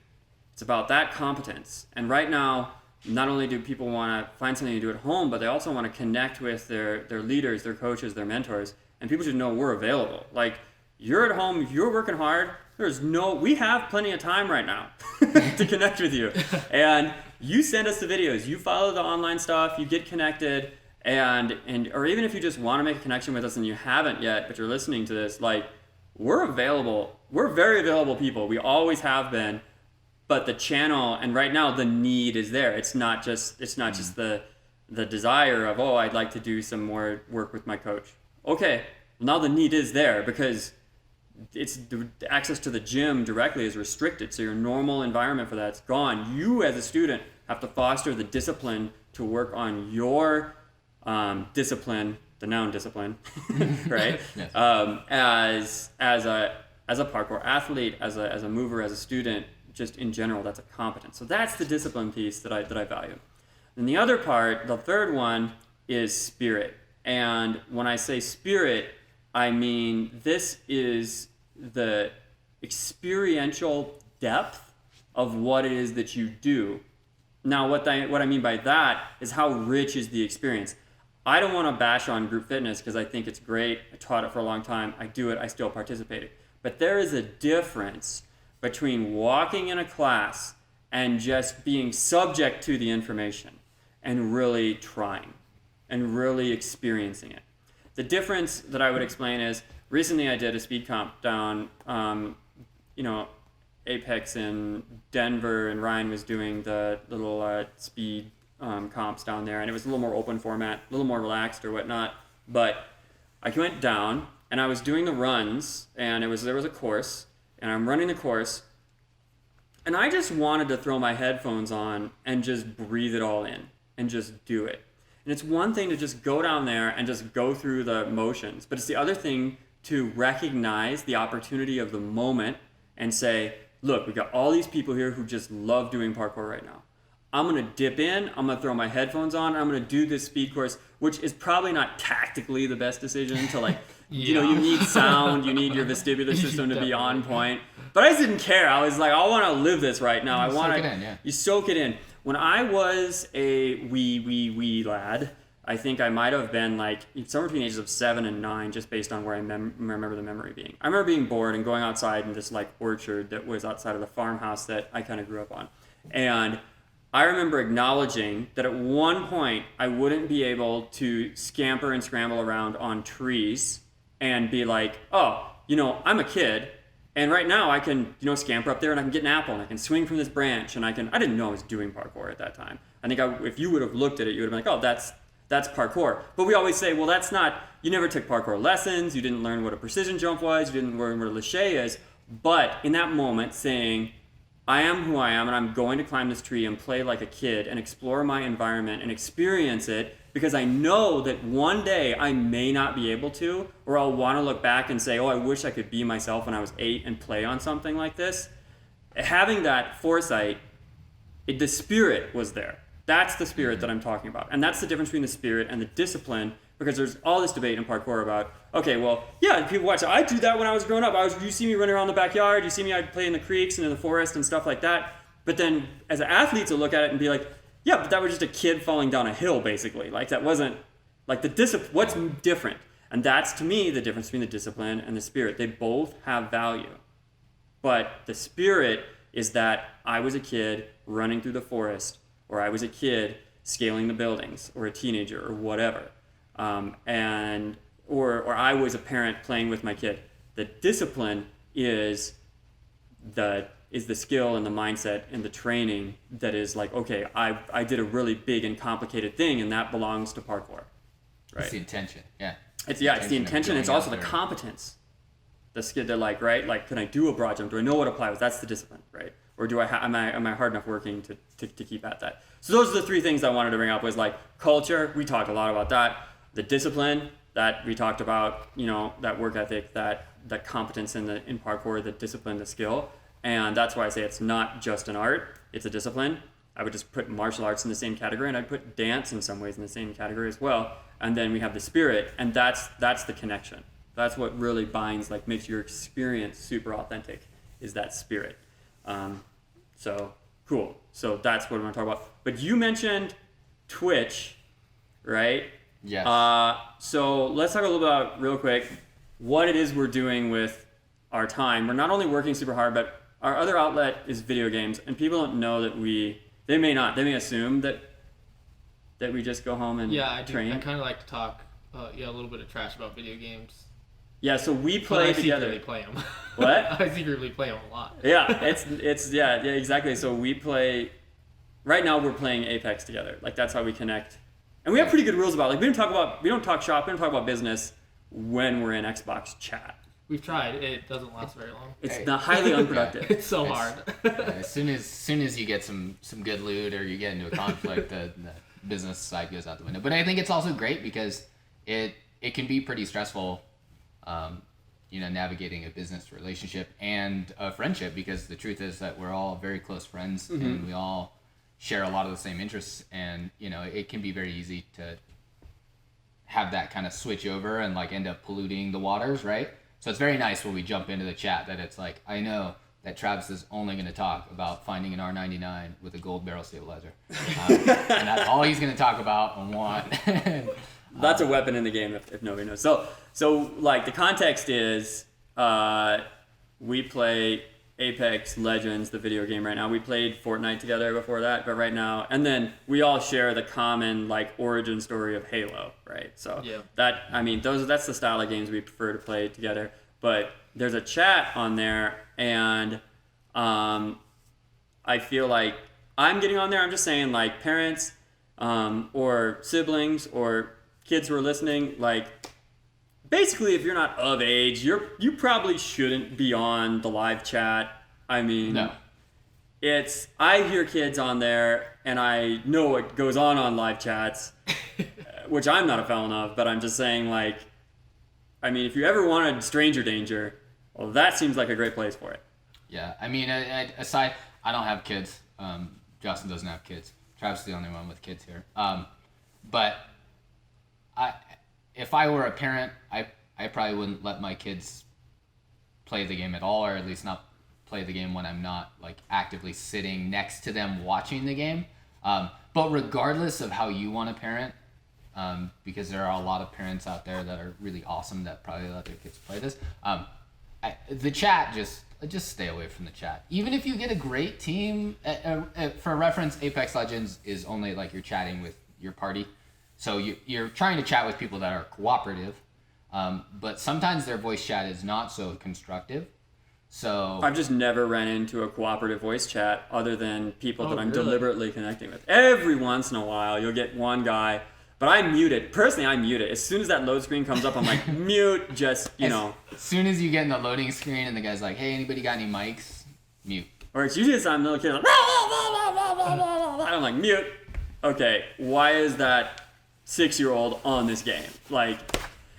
It's about that competence. And right now, not only do people want to find something to do at home, but they also want to connect with their leaders, their coaches, their mentors. And people should know we're available. Like, you're at home, you're working hard, we have plenty of time right now to connect with you. And you send us the videos, you follow the online stuff, you get connected, or even if you just want to make a connection with us and you haven't yet, but you're listening to this, like, we're available. We're very available people. We always have been. But the channel, and right now the need is there. It's not just the desire of, oh, I'd like to do some more work with my coach. Okay, now the need is there, because it's the access to the gym directly is restricted. So your normal environment for that's gone. You as a student have to foster the discipline to work on your discipline, the noun discipline, right? Yes. As a parkour athlete, as a mover, as a student. Just in general, that's a competence. So that's the discipline piece that I value. And the other part, the third one, is spirit. And when I say spirit, I mean this is the experiential depth of what it is that you do. Now, what I mean by that is how rich is the experience. I don't want to bash on group fitness because I think it's great. I taught it for a long time. I do it. I still participate. But there is a difference between walking in a class and just being subject to the information and really trying and really experiencing it. The difference that I would explain is, recently I did a speed comp down, Apex in Denver, and Ryan was doing the little speed comps down there, and it was a little more open format, a little more relaxed or whatnot. But I went down and I was doing the runs, and there was a course, and I'm running the course, and I just wanted to throw my headphones on and just breathe it all in and just do it. And it's one thing to just go down there and just go through the motions, but it's the other thing to recognize the opportunity of the moment and say, look, we got all these people here who just love doing parkour right now. I'm going to dip in, I'm going to throw my headphones on, I'm going to do this speed course, which is probably not tactically the best decision to you need sound, you need your vestibular system to be on point. But I just didn't care. I was like, I want to live this right now. You soak it in. When I was a wee lad, I think I might have been somewhere between the ages of 7 and 9, just based on where I remember the memory being. I remember being bored and going outside in this orchard that was outside of the farmhouse that I kind of grew up on. And I remember acknowledging that at one point I wouldn't be able to scamper and scramble around on trees and be like, oh, I'm a kid, and right now I can, scamper up there and I can get an apple and I can swing from this branch and I didn't know I was doing parkour at that time. I think if you would have looked at it, you would have been like, oh, that's parkour. But we always say, well, that's not, you never took parkour lessons, you didn't learn what a precision jump was, you didn't learn what a lâché is. But in that moment, saying, I am who I am, and I'm going to climb this tree and play like a kid and explore my environment and experience it, because I know that one day I may not be able to, or I'll want to look back and say, oh, I wish I could be myself when I was 8 and play on something like this. Having that foresight, the spirit was there. That's the spirit that I'm talking about. And that's the difference between the spirit and the discipline, because there's all this debate in parkour about, okay, well, yeah, people watch, I do that when I was growing up. You see me running around the backyard, you see me, I'd play in the creeks and in the forest and stuff like that. But then as athletes will look at it and be like, yeah, but that was just a kid falling down a hill, basically. That wasn't, the discipline, what's different? And that's, to me, the difference between the discipline and the spirit. They both have value. But the spirit is that I was a kid running through the forest, or I was a kid scaling the buildings, or a teenager, or whatever. Or I was a parent playing with my kid. The discipline is the skill and the mindset and the training that is like, okay, I did a really big and complicated thing, and that belongs to parkour. Right? It's the intention. Yeah. It's the intention. It's also the competence. The skill, they're like, right? Like, can I do a broad jump? Do I know what to apply with? That's the discipline, right? Or am I hard enough working to keep at that? So those are the three things I wanted to bring up, was like culture. We talked a lot about that. The discipline that we talked about, that work ethic, that competence in parkour, the discipline, the skill. And that's why I say it's not just an art, it's a discipline. I would just put martial arts in the same category, and I'd put dance in some ways in the same category as well. And then we have the spirit, and that's the connection. That's what really binds, like makes your experience super authentic, is that spirit. So cool. So that's what we're going to talk about. But you mentioned Twitch, right? Yes. So let's talk a little about, real quick, what it is we're doing with our time. We're not only working super hard, but our other outlet is video games, and people don't know that they may assume that we just go home and train. I kind of like to talk, a little bit of trash about video games. Yeah, so we play together. I secretly play them. What? I secretly play them a lot. Yeah, it's yeah, exactly. So we play. Right now, we're playing Apex together. Like, that's how we connect, and we have pretty good rules about. Like, we don't talk shop, we don't talk about business when we're in Xbox chat. We've tried. It doesn't last very long. It's not highly unproductive. It's so hard. As soon as you get some good loot, or you get into a conflict, the business side goes out the window. But I think it's also great because it can be pretty stressful, navigating a business relationship and a friendship, because the truth is that we're all very close friends, mm-hmm. and we all share a lot of the same interests, and it can be very easy to have that kind of switch over and like end up polluting the waters, right? So it's very nice when we jump into the chat that it's like, I know that Travis is only going to talk about finding an R99 with a gold barrel stabilizer. And that's all he's going to talk about and want. That's a weapon in the game if nobody knows. So like the context is we play Apex Legends, the video game right now. We played Fortnite together before that, but right now, and then we all share the common like origin story of Halo, right? So yeah. That's the style of games we prefer to play together. But there's a chat on there, and I feel like I'm getting on there. I'm just saying, like, parents or siblings or kids who are listening, like, basically, if you're not of age, you probably shouldn't be on the live chat. I mean, no. I hear kids on there, and I know what goes on live chats, which I'm not a fan of, but I'm just saying, like, I mean, if you ever wanted stranger danger, well, that seems like a great place for it. Yeah, I mean, aside, I don't have kids. Justin doesn't have kids. Travis is the only one with kids here. But if I were a parent, I probably wouldn't let my kids play the game at all, or at least not play the game when I'm not like actively sitting next to them watching the game. But regardless of how you want to parent, because there are a lot of parents out there that are really awesome that probably let their kids play this. The chat, just stay away from the chat. Even if you get a great team, for reference, Apex Legends is only like you're chatting with your party. So you're trying to chat with people that are cooperative, but sometimes their voice chat is not so constructive. So I've just never ran into a cooperative voice chat other than people that I'm really? deliberately connecting with. Every once in a while, you'll get one guy, but I mute it. Personally, I mute it. As soon as that load screen comes up, I'm like, mute, just, As soon as you get in the loading screen and the guy's like, hey, anybody got any mics? Mute. Or it's usually some little kid like, I'm like, mute. Okay, why is that 6-year-old on this game? Like,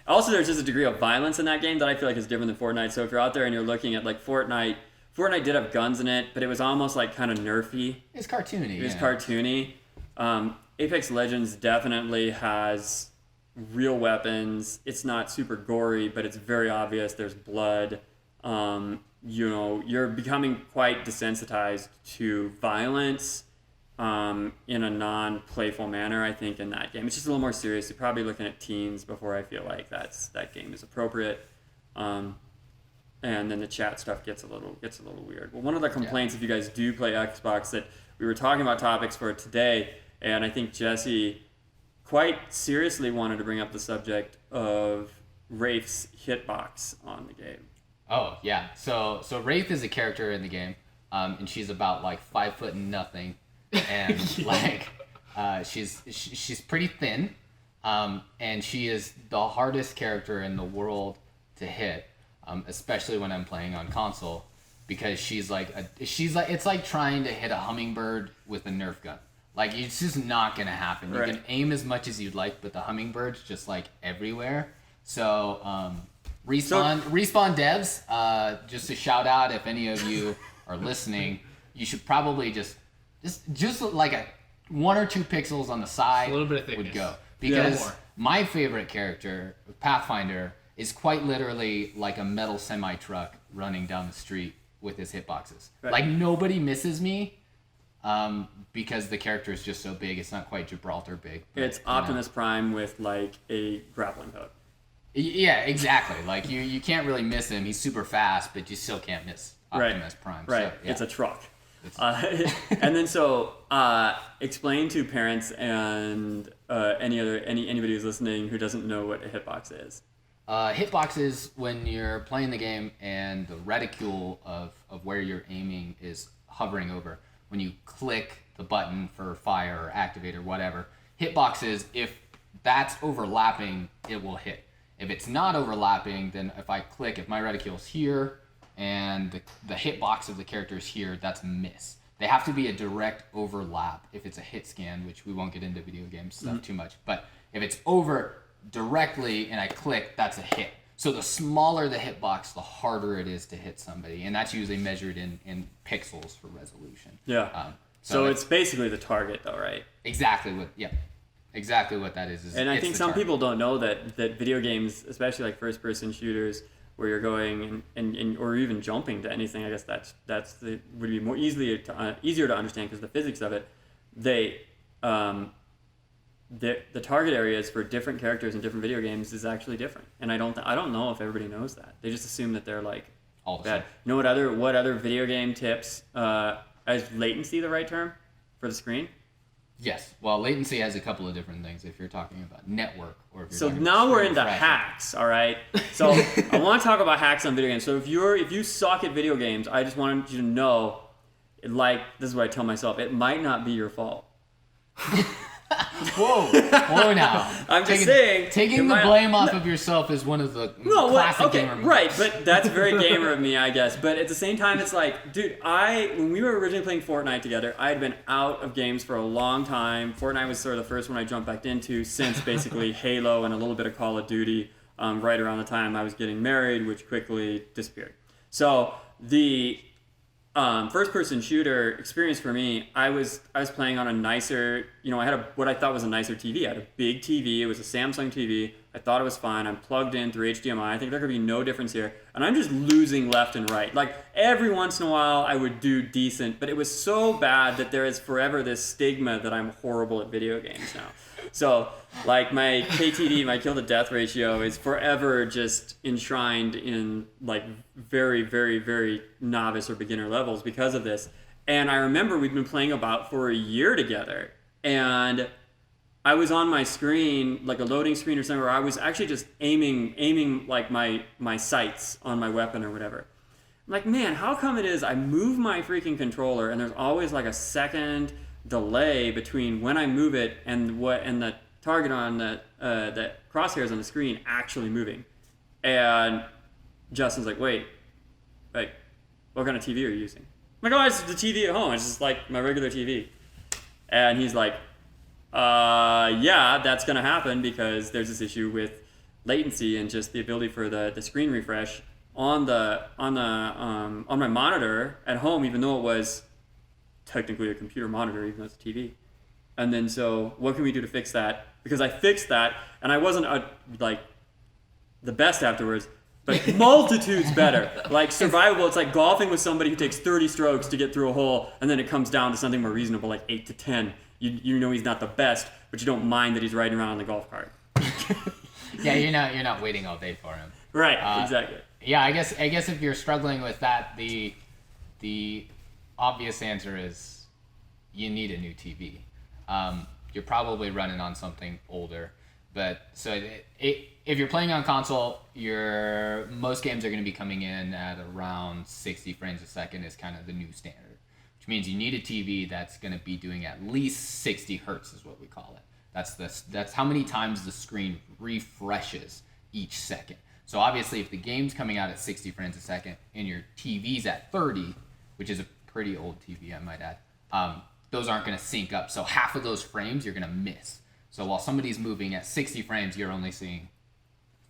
also there's just a degree of violence in that game that I feel like is different than Fortnite. So if you're out there and you're looking at like Fortnite did have guns in it, but it was almost like kind of nerfy. It's cartoony. It was cartoony. Apex Legends definitely has real weapons. It's not super gory, but it's very obvious. There's blood. You're becoming quite desensitized to violence in a non-playful manner, I think, in that game. It's just a little more serious. You're probably looking at teens before I feel like that game is appropriate. and then the chat stuff gets a little weird. Well, one of the complaints, if you guys do play Xbox, that we were talking about topics for today, and I think Jesse quite seriously wanted to bring up the subject of Wraith's hitbox on the game. Oh yeah, so Wraith is a character in the game, and she's about like 5 foot nothing, and she's pretty thin, and she is the hardest character in the world to hit, especially when I'm playing on console, because she's like it's like trying to hit a hummingbird with a Nerf gun. Like, it's just not gonna happen. You can aim as much as you'd like, but the hummingbird's just like everywhere. So respawn devs, just a shout out, if any of you are listening, you should probably just like a 1 or 2 pixels on the side, a little bit of thickness would go, because my favorite character, Pathfinder, is quite literally like a metal semi truck running down the street with his hitboxes. Right. Like, nobody misses me. Because the character is just so big. It's not quite Gibraltar big. But, it's Optimus Prime with like a grappling hook. Yeah, exactly. Like, you can't really miss him. He's super fast, but you still can't miss Optimus Prime. Right. So, yeah. It's a truck. And then explain to parents and anybody who's listening who doesn't know what a hitbox is. Hitbox is when you're playing the game and the reticule of where you're aiming is hovering over. When you click the button for fire or activate or whatever, hitbox is if that's overlapping, it will hit. If it's not overlapping, then if I click, if my reticule's here and the hitbox of the character is here, that's a miss. They have to be a direct overlap if it's a hit scan, which we won't get into video game stuff too much. But if it's over directly and I click, that's a hit. So the smaller the hitbox, the harder it is to hit somebody, and that's usually measured in pixels for resolution. Yeah. So it's basically the target, though, right? Exactly what that is. And I think some people don't know that video games, especially like first-person shooters, where you're going and or even jumping to anything, I guess would be more easier to understand because the physics of it, the target areas for different characters in different video games is actually different, and I don't know if everybody knows that. They just assume that they're like all bad. You know what other video game tips? Is latency the right term for the screen? Yes. Well, latency has a couple of different things if you're talking about network or if you're So now we're into hacks, all right? So I want to talk about hacks on video games. So if you suck at video games, I just wanted you to know, like, this is what I tell myself, it might not be your fault. Whoa now. I'm just saying. Taking the blame off of yourself is one of the classic gamer moves. Right, but that's very gamer of me, I guess. But at the same time, it's like, dude, when we were originally playing Fortnite together, I had been out of games for a long time. Fortnite was sort of the first one I jumped back into since basically Halo and a little bit of Call of Duty, right around the time I was getting married, which quickly disappeared. So the first-person shooter experience for me, I was playing on a nicer, I had what I thought was a nicer TV. I had a big TV. It was a Samsung TV. I thought it was fine. I'm plugged in through HDMI. I think there could be no difference here. And I'm just losing left and right. Like, every once in a while, I would do decent, but it was so bad that there is forever this stigma that I'm horrible at video games now. So, like, my KTD, my kill to death ratio, is forever just enshrined in, like, very, very, very novice or beginner levels because of this. And I remember we'd been playing about for a year together, and I was on my screen, like a loading screen or something, where I was actually just aiming like my sights on my weapon or whatever. I'm like, man, how come it is I move my freaking controller and there's always like a second delay between when I move it and the target on the crosshairs on the screen actually moving. And Justin's like, wait, like, what kind of TV are you using? I'm like, oh, it's the TV at home. It's just like my regular TV. And he's like, yeah, that's gonna happen because there's this issue with latency and just the ability for the screen refresh on my monitor at home, even though it was technically a computer monitor, even though it's a TV. And then so what can we do to fix that? Because I fixed that, and I wasn't like the best afterwards, but multitudes better. Like survivable, it's like golfing with somebody who takes 30 strokes to get through a hole, and then it comes down to something more reasonable, like 8 to 10. You know he's not the best, but you don't mind that he's riding around on the golf cart. Yeah, you're not waiting all day for him. Right, exactly. Yeah, I guess if you're struggling with that, the obvious answer is you need a new TV. You're probably running on something older, but so if you're playing on console, most games are going to be coming in at around 60 frames a second is kind of the new standard, which means you need a TV that's going to be doing at least 60 hertz is what we call it. That's how many times the screen refreshes each second. So obviously, if the game's coming out at 60 frames a second and your TV's at 30, which is a pretty old TV, I might add, those aren't going to sync up. So half of those frames you're going to miss. So while somebody's moving at 60 frames, you're only seeing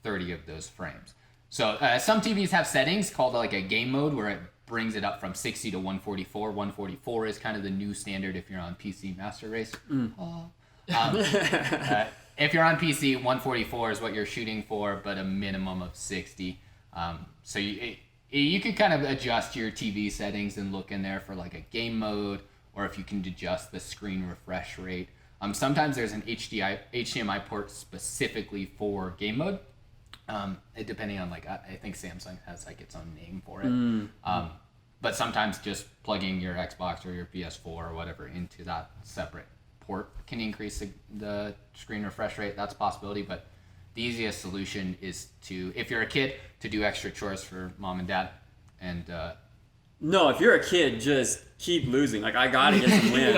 30 of those frames. So some TVs have settings called like a game mode where it brings it up from 60 to 144. 144 is kind of the new standard if you're on PC Master Race. If you're on PC, 144 is what you're shooting for, but a minimum of 60. So you can kind of adjust your TV settings and look in there for like a game mode, or if you can adjust the screen refresh rate. Sometimes there's an HDMI port specifically for game mode, depending on like, I think Samsung has like its own name for it. But sometimes just plugging your Xbox or your PS4 or whatever into that separate port can increase the screen refresh rate. That's a possibility, but the easiest solution is to, if you're a kid, to do extra chores for mom and dad. And no, if you're a kid, just keep losing. Like, I gotta get some wins.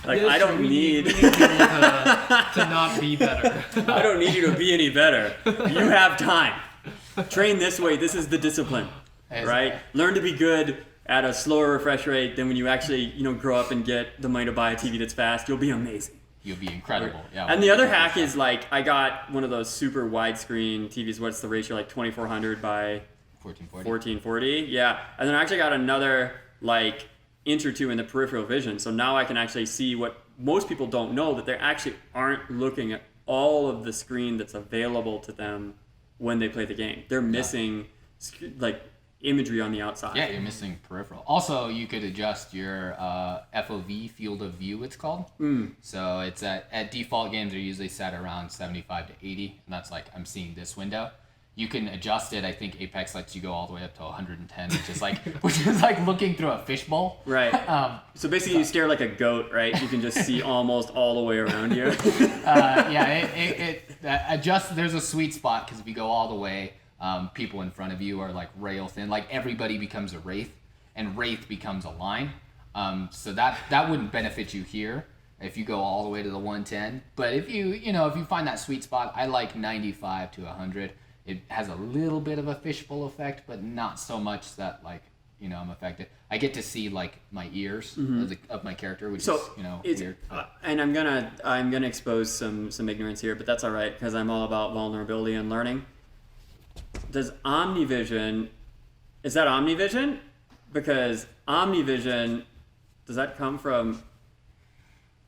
Like, Yes, I don't we need people to not be better. I don't need you to be any better. You have time. Train this way. This is the discipline, right? Learn to be good at a slower refresh rate. Then when you actually, grow up and get the money to buy a TV that's fast, you'll be amazing. You'll be incredible. Yeah. And the other hack is like, I got one of those super widescreen TVs. What's the ratio? Like 2400 by 1440. Yeah. And then I actually got another like inch or two in the peripheral vision. So now I can actually see what most people don't know, that they actually aren't looking at all of the screen that's available to them when they play the game. They're missing like imagery on the outside. Yeah, you're missing peripheral. Also, you could adjust your FOV, field of view, it's called. So it's at default, games are usually set around 75 to 80, and that's like, I'm seeing this window. You can adjust it. I think Apex lets you go all the way up to 110, which is like looking through a fishbowl. Right. So basically, you stare like a goat, right? You can just see almost all the way around you. It adjusts. There's a sweet spot because if you go all the way, people in front of you are like rail thin. Like everybody becomes a Wraith, and Wraith becomes a line. So that wouldn't benefit you here if you go all the way to the 110. But if you find that sweet spot, I like 95 to 100. It has a little bit of a fishbowl effect, but not so much that like, I'm affected. I get to see like my ears of my character, which is weird. And I'm gonna expose some ignorance here, but that's all right because I'm all about vulnerability and learning. Is that Omnivision? Because Omnivision, does that come from?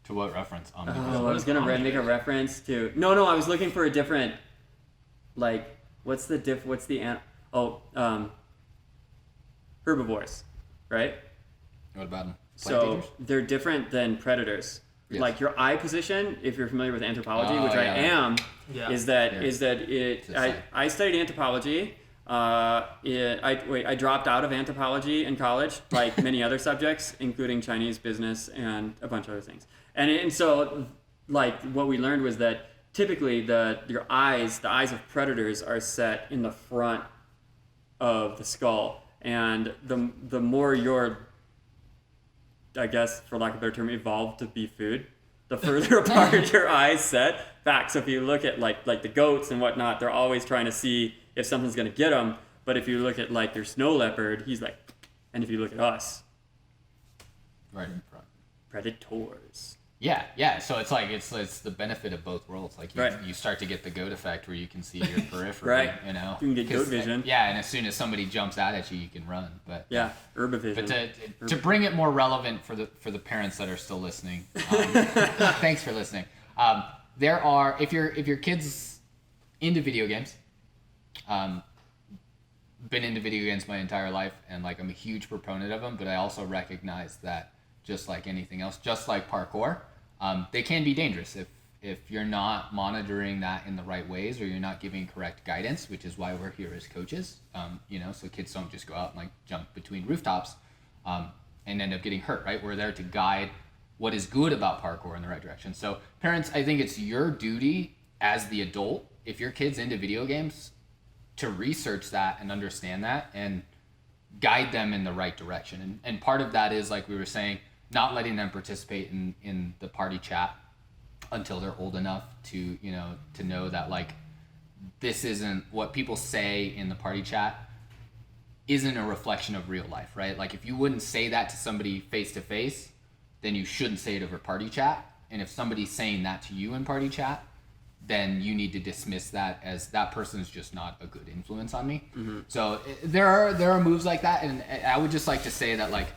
To what reference? I was gonna make a reference to. No, I was looking for a different, like. What's the herbivores, right? What about them? So they're different than predators. Yes. Like your eye position, if you're familiar with anthropology, which I am, is that I studied anthropology. I dropped out of anthropology in college, like many other subjects, including Chinese business and a bunch of other things. And so, like, what we learned was that typically, the eyes of predators are set in the front of the skull, and the more you're, I guess, for lack of a better term, evolved to be food, the further apart your eyes set back. So if you look at like the goats and whatnot, they're always trying to see if something's gonna get them. But if you look at like your snow leopard, he's like, and if you look at us, right in front, predators. Yeah. So it's like it's the benefit of both worlds. Like you start to get the goat effect where you can see your periphery. Right. You can get goat vision. Yeah, and as soon as somebody jumps out at you, you can run. But herbivision. But to bring it more relevant for the parents that are still listening, thanks for listening. There are if your kids into video games, been into video games my entire life, and like I'm a huge proponent of them. But I also recognize that. Just like anything else, just like parkour, they can be dangerous if you're not monitoring that in the right ways, or you're not giving correct guidance, which is why we're here as coaches, so kids don't just go out and like jump between rooftops and end up getting hurt, right? We're there to guide what is good about parkour in the right direction. So parents, I think it's your duty as the adult, if your kid's into video games, to research that and understand that and guide them in the right direction. And part of that is, like we were saying, not letting them participate in the party chat until they're old enough to know that like this isn't what people say in the party chat isn't a reflection of real life, right? Like if you wouldn't say that to somebody face to face, then you shouldn't say it over party chat. And if somebody's saying that to you in party chat, then you need to dismiss that as that person's just not a good influence on me. Mm-hmm. So there are moves like that, and I would just like to say that like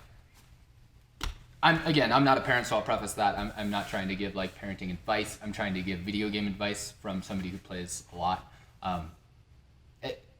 I'm not a parent, so I'll preface that I'm not trying to give like parenting advice. I'm trying to give video game advice from somebody who plays a lot.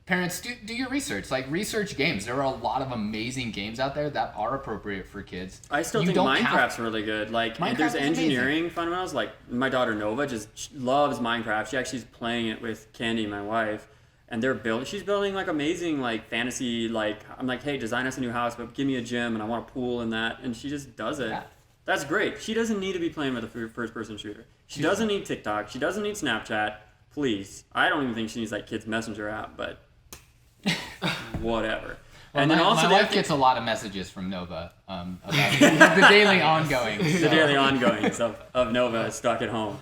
Parents, do your research. Like research games. There are a lot of amazing games out there that are appropriate for kids. I still think Minecraft's really good. Like there's engineering fundamentals. Like my daughter Nova just loves Minecraft. She actually is playing it with Candy, my wife, and she's building like amazing like fantasy. Like I'm like, hey, design us a new house, but give me a gym and I want a pool and that, and she just does it. Yeah. That's great. She doesn't need to be playing with a first-person shooter. She doesn't need TikTok. She doesn't need Snapchat. Please, I don't even think she needs like kids messenger app, but. Whatever. Well, and then also my wife gets a lot of messages from Nova about the daily ongoings. The daily ongoings of Nova stuck at home.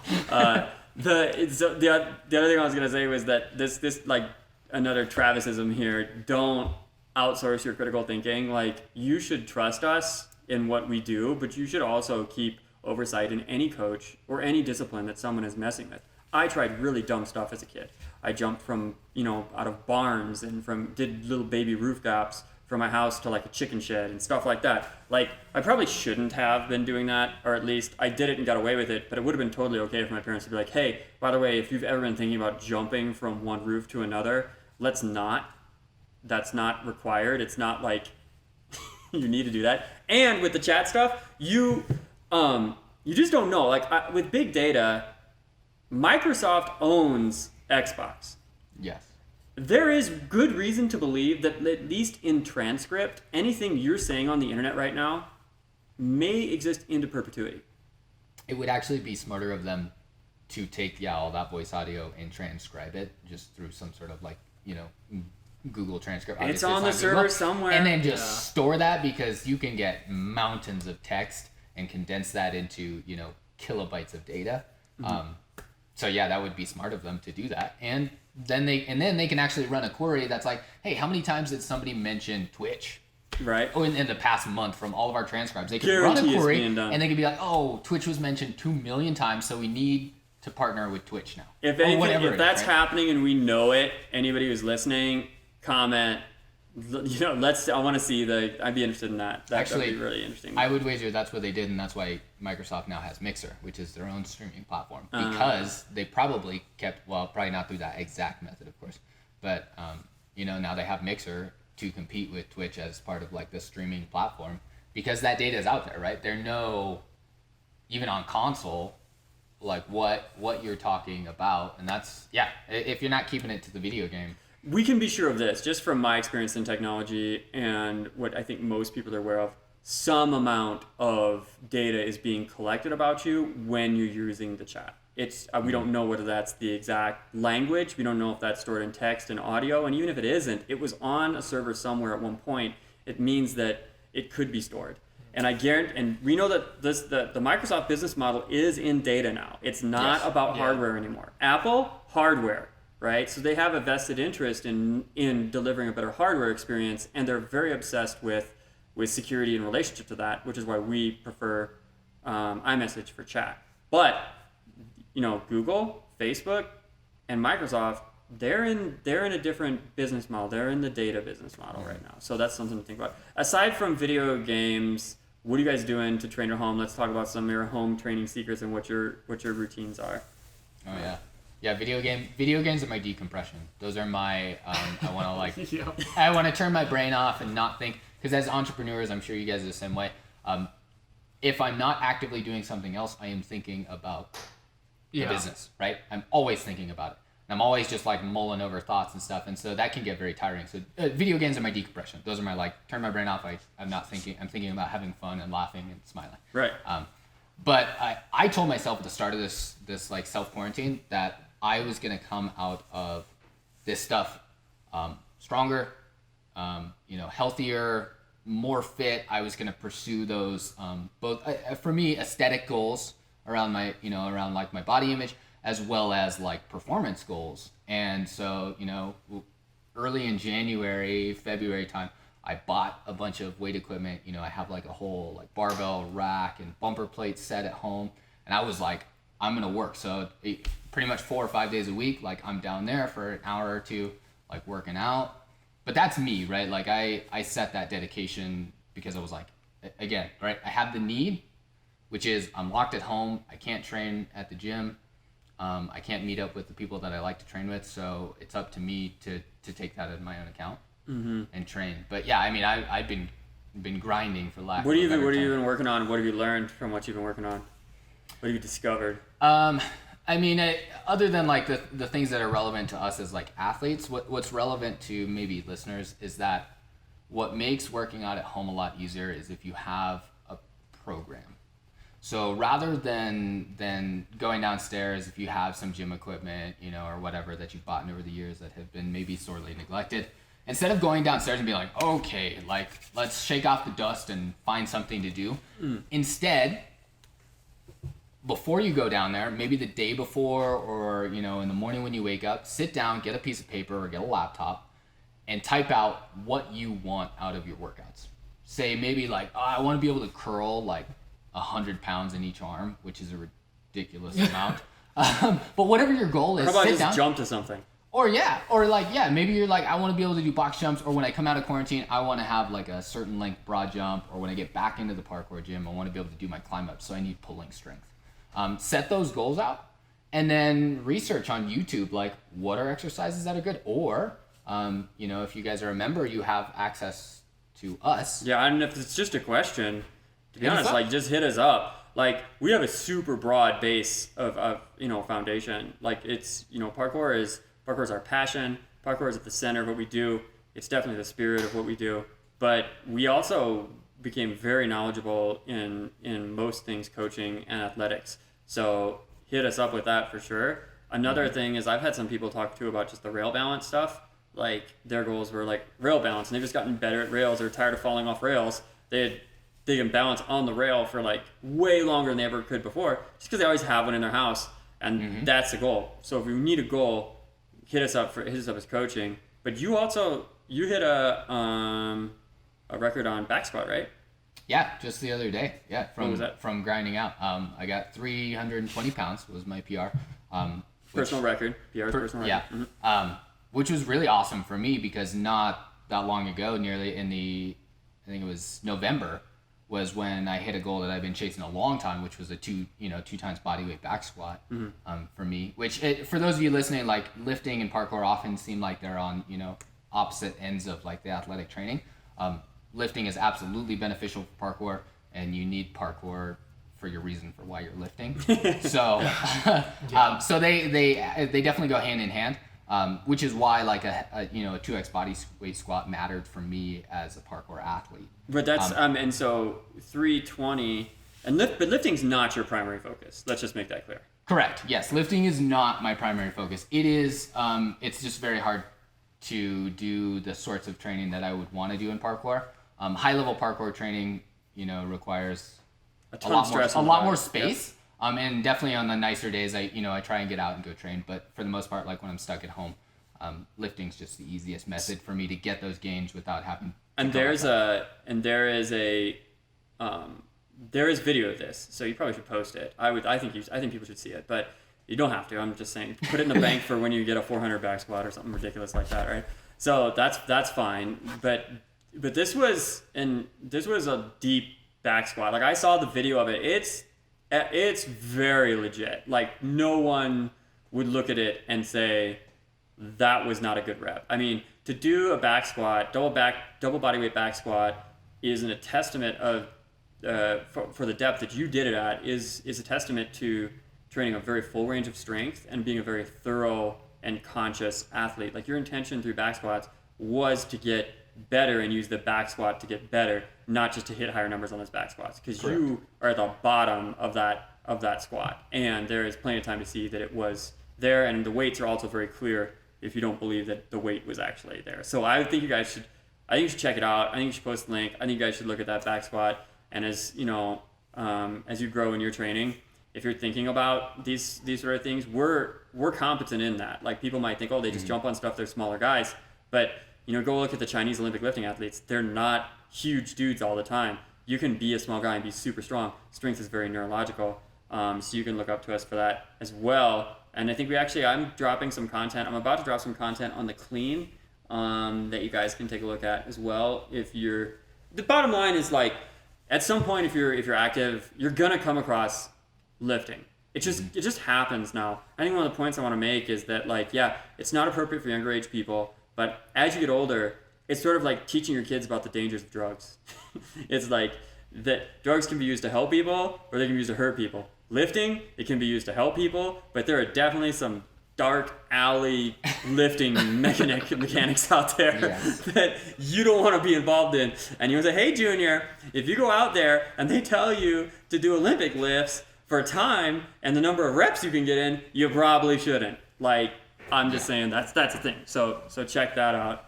The other thing I was gonna say was that this like another Travisism here. Don't outsource your critical thinking. Like you should trust us in what we do, but you should also keep oversight in any coach or any discipline that someone is messing with. I tried really dumb stuff as a kid. I jumped from, out of barns and did little baby roof gaps from my house to like a chicken shed and stuff like that. Like, I probably shouldn't have been doing that, or at least I did it and got away with it, but it would have been totally okay for my parents to be like, hey, by the way, if you've ever been thinking about jumping from one roof to another, let's not. That's not required. It's not like you need to do that. And with the chat stuff, you just don't know. Like, with big data, Microsoft owns Xbox. Yes. There is good reason to believe that at least in transcript, anything you're saying on the internet right now may exist into perpetuity. It would actually be smarter of them to take all that voice audio and transcribe it just through some sort of like, Google transcript. It's on the server somewhere. And then just store that, because you can get mountains of text and condense that into, kilobytes of data. Mm-hmm. So yeah, that would be smart of them to do that. And then they can actually run a query that's like, hey, how many times did somebody mention Twitch? Right. Oh, in the past month from all of our transcribes. They could run a query and they could be like, oh, Twitch was mentioned 2 million times, so we need to partner with Twitch now. If anything, if that's happening and we know it, anybody who's listening, comment. I want to see I'd be interested in that. That'd be really interesting. I would wager that's what they did, and that's why Microsoft now has Mixer, which is their own streaming platform, because they probably probably not through that exact method, of course, but now they have Mixer to compete with Twitch as part of like the streaming platform, because that data is out there, right? They know even on console like what you're talking about, and that's if you're not keeping it to the video game. We can be sure of this, just from my experience in technology and what I think most people are aware of, some amount of data is being collected about you when you're using the chat. We don't know whether that's the exact language. We don't know if that's stored in text and audio. And even if it isn't, it was on a server somewhere at one point. It means that it could be stored. And I guarantee, and we know that the Microsoft business model is in data now. It's not about hardware anymore. Apple, hardware. Right, so they have a vested interest in delivering a better hardware experience, and they're very obsessed with security in relationship to that, which is why we prefer iMessage for chat. But Google, Facebook, and Microsoft, they're in a different business model. They're in the data business model right now. So that's something to think about. Aside from video games, what are you guys doing to train your home? Let's talk about some of your home training secrets and what your routines are. Oh yeah. Yeah, video games are my decompression. Those are my, I want to I want to turn my brain off and not think, because as entrepreneurs, I'm sure you guys are the same way. If I'm not actively doing something else, I am thinking about the Yeah. business, right? I'm always thinking about it. And I'm always just like mulling over thoughts and stuff. And so that can get very tiring. So video games are my decompression. Those are my like, turn my brain off. I'm not thinking, I'm thinking about having fun and laughing and smiling. Right. But I told myself at the start of this like self-quarantine that I was going to come out of this stuff stronger, healthier, more fit. I was going to pursue those both for me aesthetic goals around my around like my body image, as well as like performance goals. And so early in January, February time, I bought a bunch of weight equipment. I have like a whole like barbell rack and bumper plate set at home, and I was like, I'm gonna work. So pretty much 4 or 5 days a week, like I'm down there for an hour or two, like working out. But that's me, right? Like I set that dedication because I was like, again, right? I have the need, which is I'm locked at home. I can't train at the gym. I can't meet up with the people that I like to train with. So it's up to me to take that in my own account and train. But yeah, I mean, I've been grinding for lack of a better term. What have you been working on? What have you learned from what you've been working on? What have you discovered? I mean, other than like the things that are relevant to us as like athletes, what's relevant to maybe listeners is that what makes working out at home a lot easier is if you have a program. So rather than going downstairs, if you have some gym equipment, or whatever that you've bought over the years that have been maybe sorely neglected, instead of going downstairs and being like, okay, like let's shake off the dust and find something to do, instead, before you go down there, maybe the day before or in the morning when you wake up, sit down, get a piece of paper or get a laptop and type out what you want out of your workouts. Say maybe like, I want to be able to curl like 100 pounds in each arm, which is a ridiculous amount. But whatever your goal is, How about sit just down. jump to something? Maybe you're like, I want to be able to do box jumps, or when I come out of quarantine, I want to have like a certain length broad jump, or when I get back into the parkour gym, I want to be able to do my climb up, so I need pulling strength. Set those goals out, and then research on YouTube, like what are exercises that are good, or if you guys are a member, you have access to us. Yeah, and if it's just a question, to be honest, like just hit us up. Like we have a super broad base of foundation. Like it's parkour is our passion. Parkour is at the center of what we do. It's definitely the spirit of what we do. But we also became very knowledgeable in most things, coaching and athletics. So hit us up with that for sure. Another thing is I've had some people talk to about just the rail balance stuff. Like their goals were like rail balance, and they've just gotten better at rails. They're tired of falling off rails. They can balance on the rail for like way longer than they ever could before, just because they always have one in their house, and that's the goal. So if you need a goal, hit us up as coaching. But you hit a record on back squat, right? Yeah, just the other day. Yeah, What was that? From grinding out. I got 320 pounds was my PR. Personal record. PR's personal record. Yeah. Which was really awesome for me because not that long ago, nearly I think it was November, was when I hit a goal that I've been chasing a long time, which was a 2 times bodyweight back squat for me. Which for those of you listening, like lifting and parkour often seem like they're on opposite ends of like the athletic training. Lifting is absolutely beneficial for parkour, and you need parkour for your reason for why you're lifting. So, so they definitely go hand in hand, which is why like a 2x body weight squat mattered for me as a parkour athlete. But that's and so 320 but lifting's not your primary focus. Let's just make that clear. Correct. Yes, lifting is not my primary focus. It is. It's just very hard to do the sorts of training that I would want to do in parkour. High level parkour training, requires a lot more space. Yep. And definitely on the nicer days, I try and get out and go train. But for the most part, like when I'm stuck at home, lifting's just the easiest method for me to get those gains without having. And there is video of this, so you probably should post it. I think people should see it, but you don't have to. I'm just saying, put it in the bank for when you get a 400 back squat or something ridiculous like that, right? So that's fine. But this was a deep back squat. Like I saw the video of it. It's very legit. Like no one would look at it and say that was not a good rep. I mean, to do a back squat, double bodyweight back squat is a testament of for the depth that you did it at is a testament to training a very full range of strength and being a very thorough and conscious athlete. Like your intention through back squats was to get better and use the back squat to get better, not just to hit higher numbers on those back squats, because you are at the bottom of that squat, and there is plenty of time to see that it was there, and the weights are also very clear if you don't believe that the weight was actually there. So I think you guys should check it out. I think you should post the link. I think you guys should look at that back squat, and as you grow in your training, if you're thinking about these sort of things, we're competent in that. Like people might think, oh, they just jump on stuff, they're smaller guys, but go look at the Chinese Olympic lifting athletes. They're not huge dudes all the time. You can be a small guy and be super strong. Strength is very neurological. So you can look up to us for that as well. And I think I'm dropping some content. I'm about to drop some content on the clean that you guys can take a look at as well. The bottom line is, like, at some point, if you're active, you're gonna come across lifting. It just happens now. I think one of the points I want to make is that, like, yeah, it's not appropriate for younger age people. But as you get older, it's sort of like teaching your kids about the dangers of drugs. It's like that drugs can be used to help people or they can be used to hurt people. Lifting, it can be used to help people, but there are definitely some dark alley lifting mechanics out there that you don't want to be involved in. And you want to say, hey, Junior, if you go out there and they tell you to do Olympic lifts for time and the number of reps you can get in, you probably shouldn't. Like, I'm just saying that's the thing. So check that out.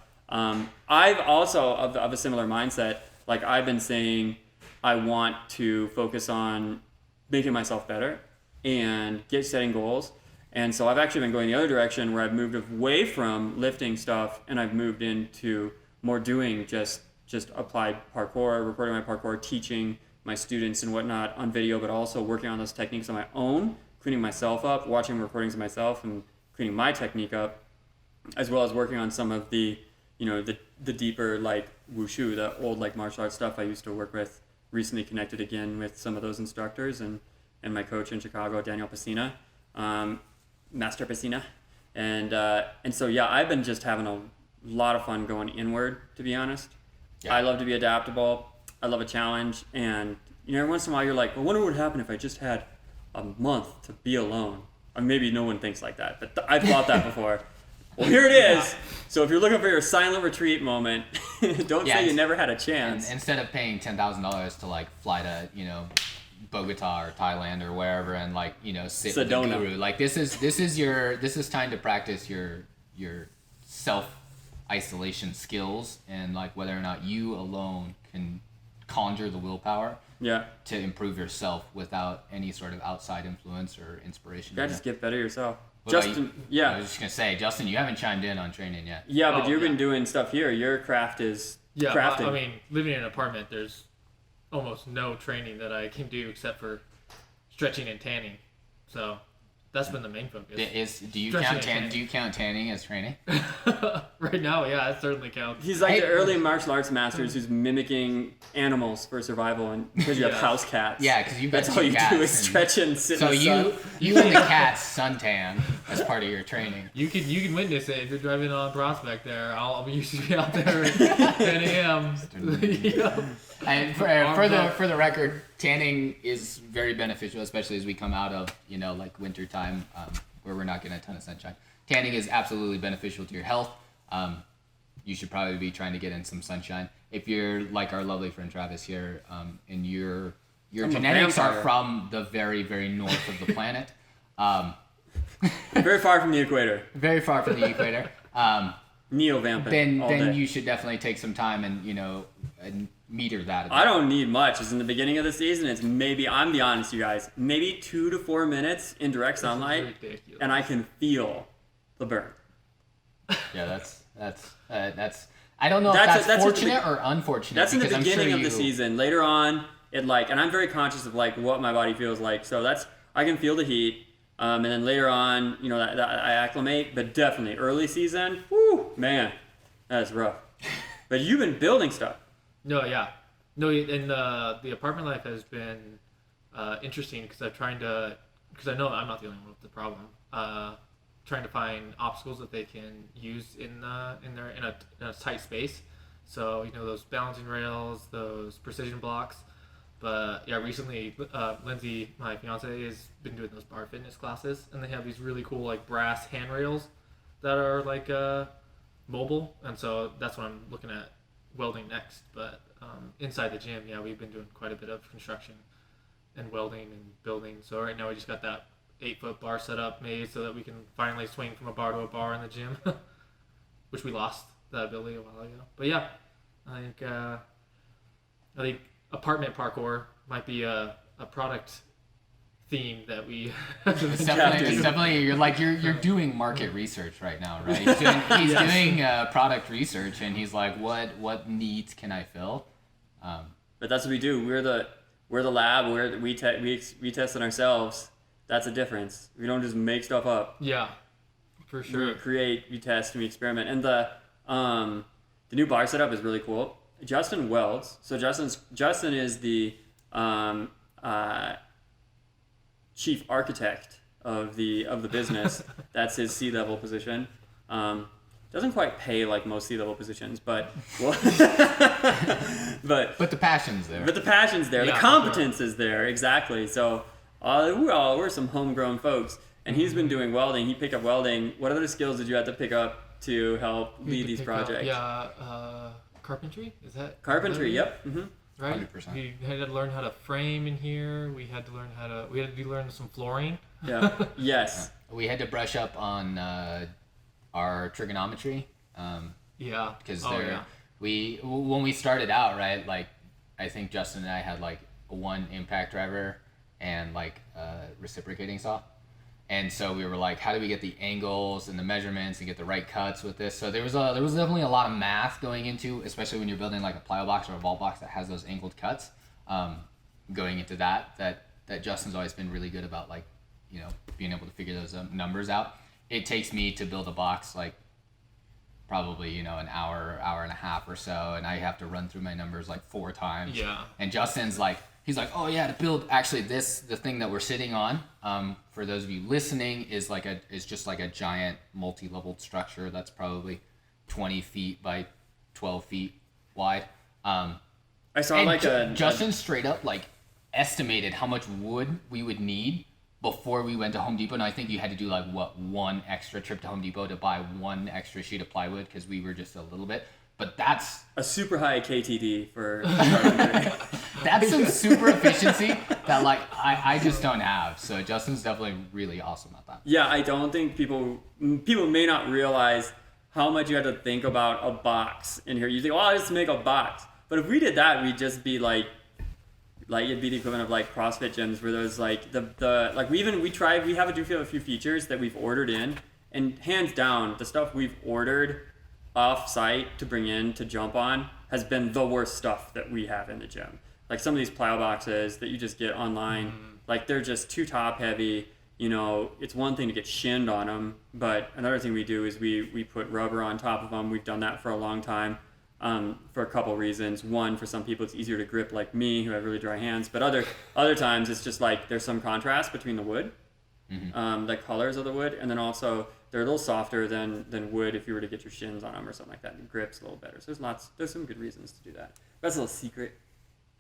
I've also of a similar mindset. Like I've been saying, I want to focus on making myself better and setting goals. And so I've actually been going the other direction where I've moved away from lifting stuff and I've moved into more doing just applied parkour, recording my parkour, teaching my students and whatnot on video, but also working on those techniques on my own, cleaning myself up, watching recordings of myself and cleaning my technique up, as well as working on some of the deeper, like wushu, the old like martial arts stuff I used to work with. Recently connected again with some of those instructors and my coach in Chicago, Daniel Pacina, Master Pacina, and so yeah, I've been just having a lot of fun going inward, to be honest. Yeah. I love to be adaptable. I love a challenge, and every once in a while you're like, I wonder what would happen if I just had a month to be alone. Or maybe no one thinks like that, but I've thought that before. Well, here it is. Yeah. So if you're looking for your silent retreat moment, don't say you never had a chance. Instead of paying $10,000 to like fly to Bogota or Thailand or wherever and like sit Sedona with the guru, like this is time to practice your self isolation skills and like whether or not you alone can conjure the willpower to improve yourself without any sort of outside influence or inspiration. You gotta just get better yourself. Justin, I was just gonna say, Justin, you haven't chimed in on training yet. Yeah, but you've been doing stuff here. Your craft is crafting. I mean, living in an apartment, there's almost no training that I can do except for stretching and tanning. So that's been the main focus. Do you count tanning as training? Right now, yeah, it certainly counts. He's like the early martial arts masters who's mimicking animals for survival, and because you have house cats. Yeah, because you've got that's all you do is stretch and sit. So in the sun. you and the cats suntan as part of your training. You can witness it if you're driving on Prospect there. I'll usually be out there at 10 a.m. And for the record, tanning is very beneficial, especially as we come out of like winter time where we're not getting a ton of sunshine. Tanning is absolutely beneficial to your health. You should probably be trying to get in some sunshine. If you're like our lovely friend Travis here, and your genetics are from the very, very north of the planet, very far from the equator. Very far from the equator. Neo-vamping. Then you should definitely take some time and meter that. I don't need much. It's in the beginning of the season. It's maybe, I'm be honest, you guys, maybe 2 to 4 minutes in direct sunlight, and I can feel the burn. Yeah, that's. I don't know if that's fortunate or unfortunate. That's in the beginning of the season. Later on, and I'm very conscious of like what my body feels like. So I can feel the heat. And then later on, that I acclimate, but definitely early season, whoo, man, that's rough. But you've been building stuff. No, and the apartment life has been interesting because because I know I'm not the only one with the problem. Trying to find obstacles that they can use in a tight space. So those balancing rails, those precision blocks. But yeah, recently Lindsay, my fiance, has been doing those bar fitness classes, and they have these really cool like brass handrails that are like mobile, and so that's what I'm looking at welding next. But inside the gym, yeah, we've been doing quite a bit of construction and welding and building. So right now we just got that 8-foot bar set up made so that we can finally swing from a bar to a bar in the gym, which we lost that ability a while ago. But yeah, I think apartment parkour might be a product theme that we It's definitely you're doing market research right now, right? He's doing product research, and he's like, what needs can I fill? But that's what we do. We're the lab. We test it ourselves. That's a difference. We don't just make stuff up. Yeah, for sure. We create, we test, and we experiment. And the new bar setup is really cool. Justin welds. So Justin is the chief architect of the business. That's his C-level position. Doesn't quite pay like most C-level positions, but well, but the passion's there. But the passion's there. Yeah, the competence is there. Exactly. So we're some homegrown folks, and he's been doing welding. He picked up welding. What other skills did you have to pick up to help lead these projects? Carpentry, is that carpentry? Yep. Mm-hmm. Right. 100%. We had to learn how to frame in here. We had to learn some flooring. Yeah. Yes. We had to brush up on our trigonometry. Yeah. Because when we started out, right, like I think Justin and I had like one impact driver and like a reciprocating saw. And so we were like, how do we get the angles and the measurements and get the right cuts with this? So there was definitely a lot of math going into, especially when you're building like a plyo box or a vault box that has those angled cuts, going into that Justin's always been really good about, like, you know, being able to figure those numbers out. It takes me to build a box like probably, you know, an hour and a half or so, and I have to run through my numbers like 4 times. Yeah. And Justin's like, he's like, oh yeah, to build actually the thing that we're sitting on, for those of you listening, is just like a giant multi-leveled structure that's probably 20 feet by 12 feet wide. I saw Justin straight up like estimated how much wood we would need before we went to Home Depot, and I think you had to do like one extra trip to Home Depot to buy one extra sheet of plywood because we were just a little bit. But that's a super high KTD for that's some super efficiency that like I just don't have. So Justin's definitely really awesome at that. Yeah, I don't think people may not realize how much you have to think about a box in here. You think, oh, I'll just make a box. But if we did that, we'd just be like it'd be the equivalent of like CrossFit gyms where there's like the like we have a few features that we've ordered in, and hands down the stuff we've ordered off site to bring in to jump on has been the worst stuff that we have in the gym. Like some of these plyo boxes that you just get online, like they're just too top heavy. You know, it's one thing to get shinned on them, but another thing we do is we put rubber on top of them. We've done that for a long time, for a couple reasons. One, for some people it's easier to grip like me who have really dry hands, but other times it's just like there's some contrast between the wood, the colors of the wood, and then also they're a little softer than wood if you were to get your shins on them or something like that. It grips a little better. So there's some good reasons to do that. That's a little secret.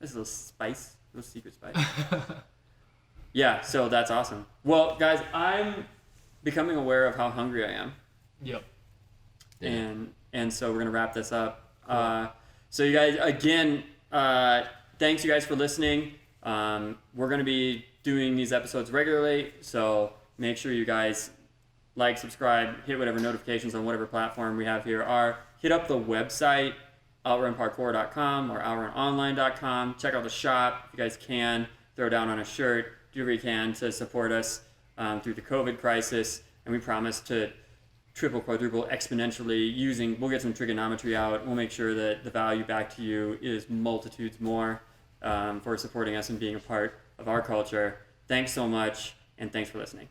That's a little spice, a little secret spice. Yeah, so that's awesome. Well, guys, I'm becoming aware of how hungry I am. Yep. And so we're gonna wrap this up. So you guys, again, thanks you guys for listening. We're gonna be doing these episodes regularly, so make sure you guys like, subscribe, hit whatever notifications on whatever platform we have here are. Hit up the website, outrunparkour.com or outrunonline.com. Check out the shop if you guys can. Throw down on a shirt. Do whatever you can to support us through the COVID crisis. And we promise to triple, quadruple, exponentially we'll get some trigonometry out. We'll make sure that the value back to you is multitudes more for supporting us and being a part of our culture. Thanks so much, and thanks for listening.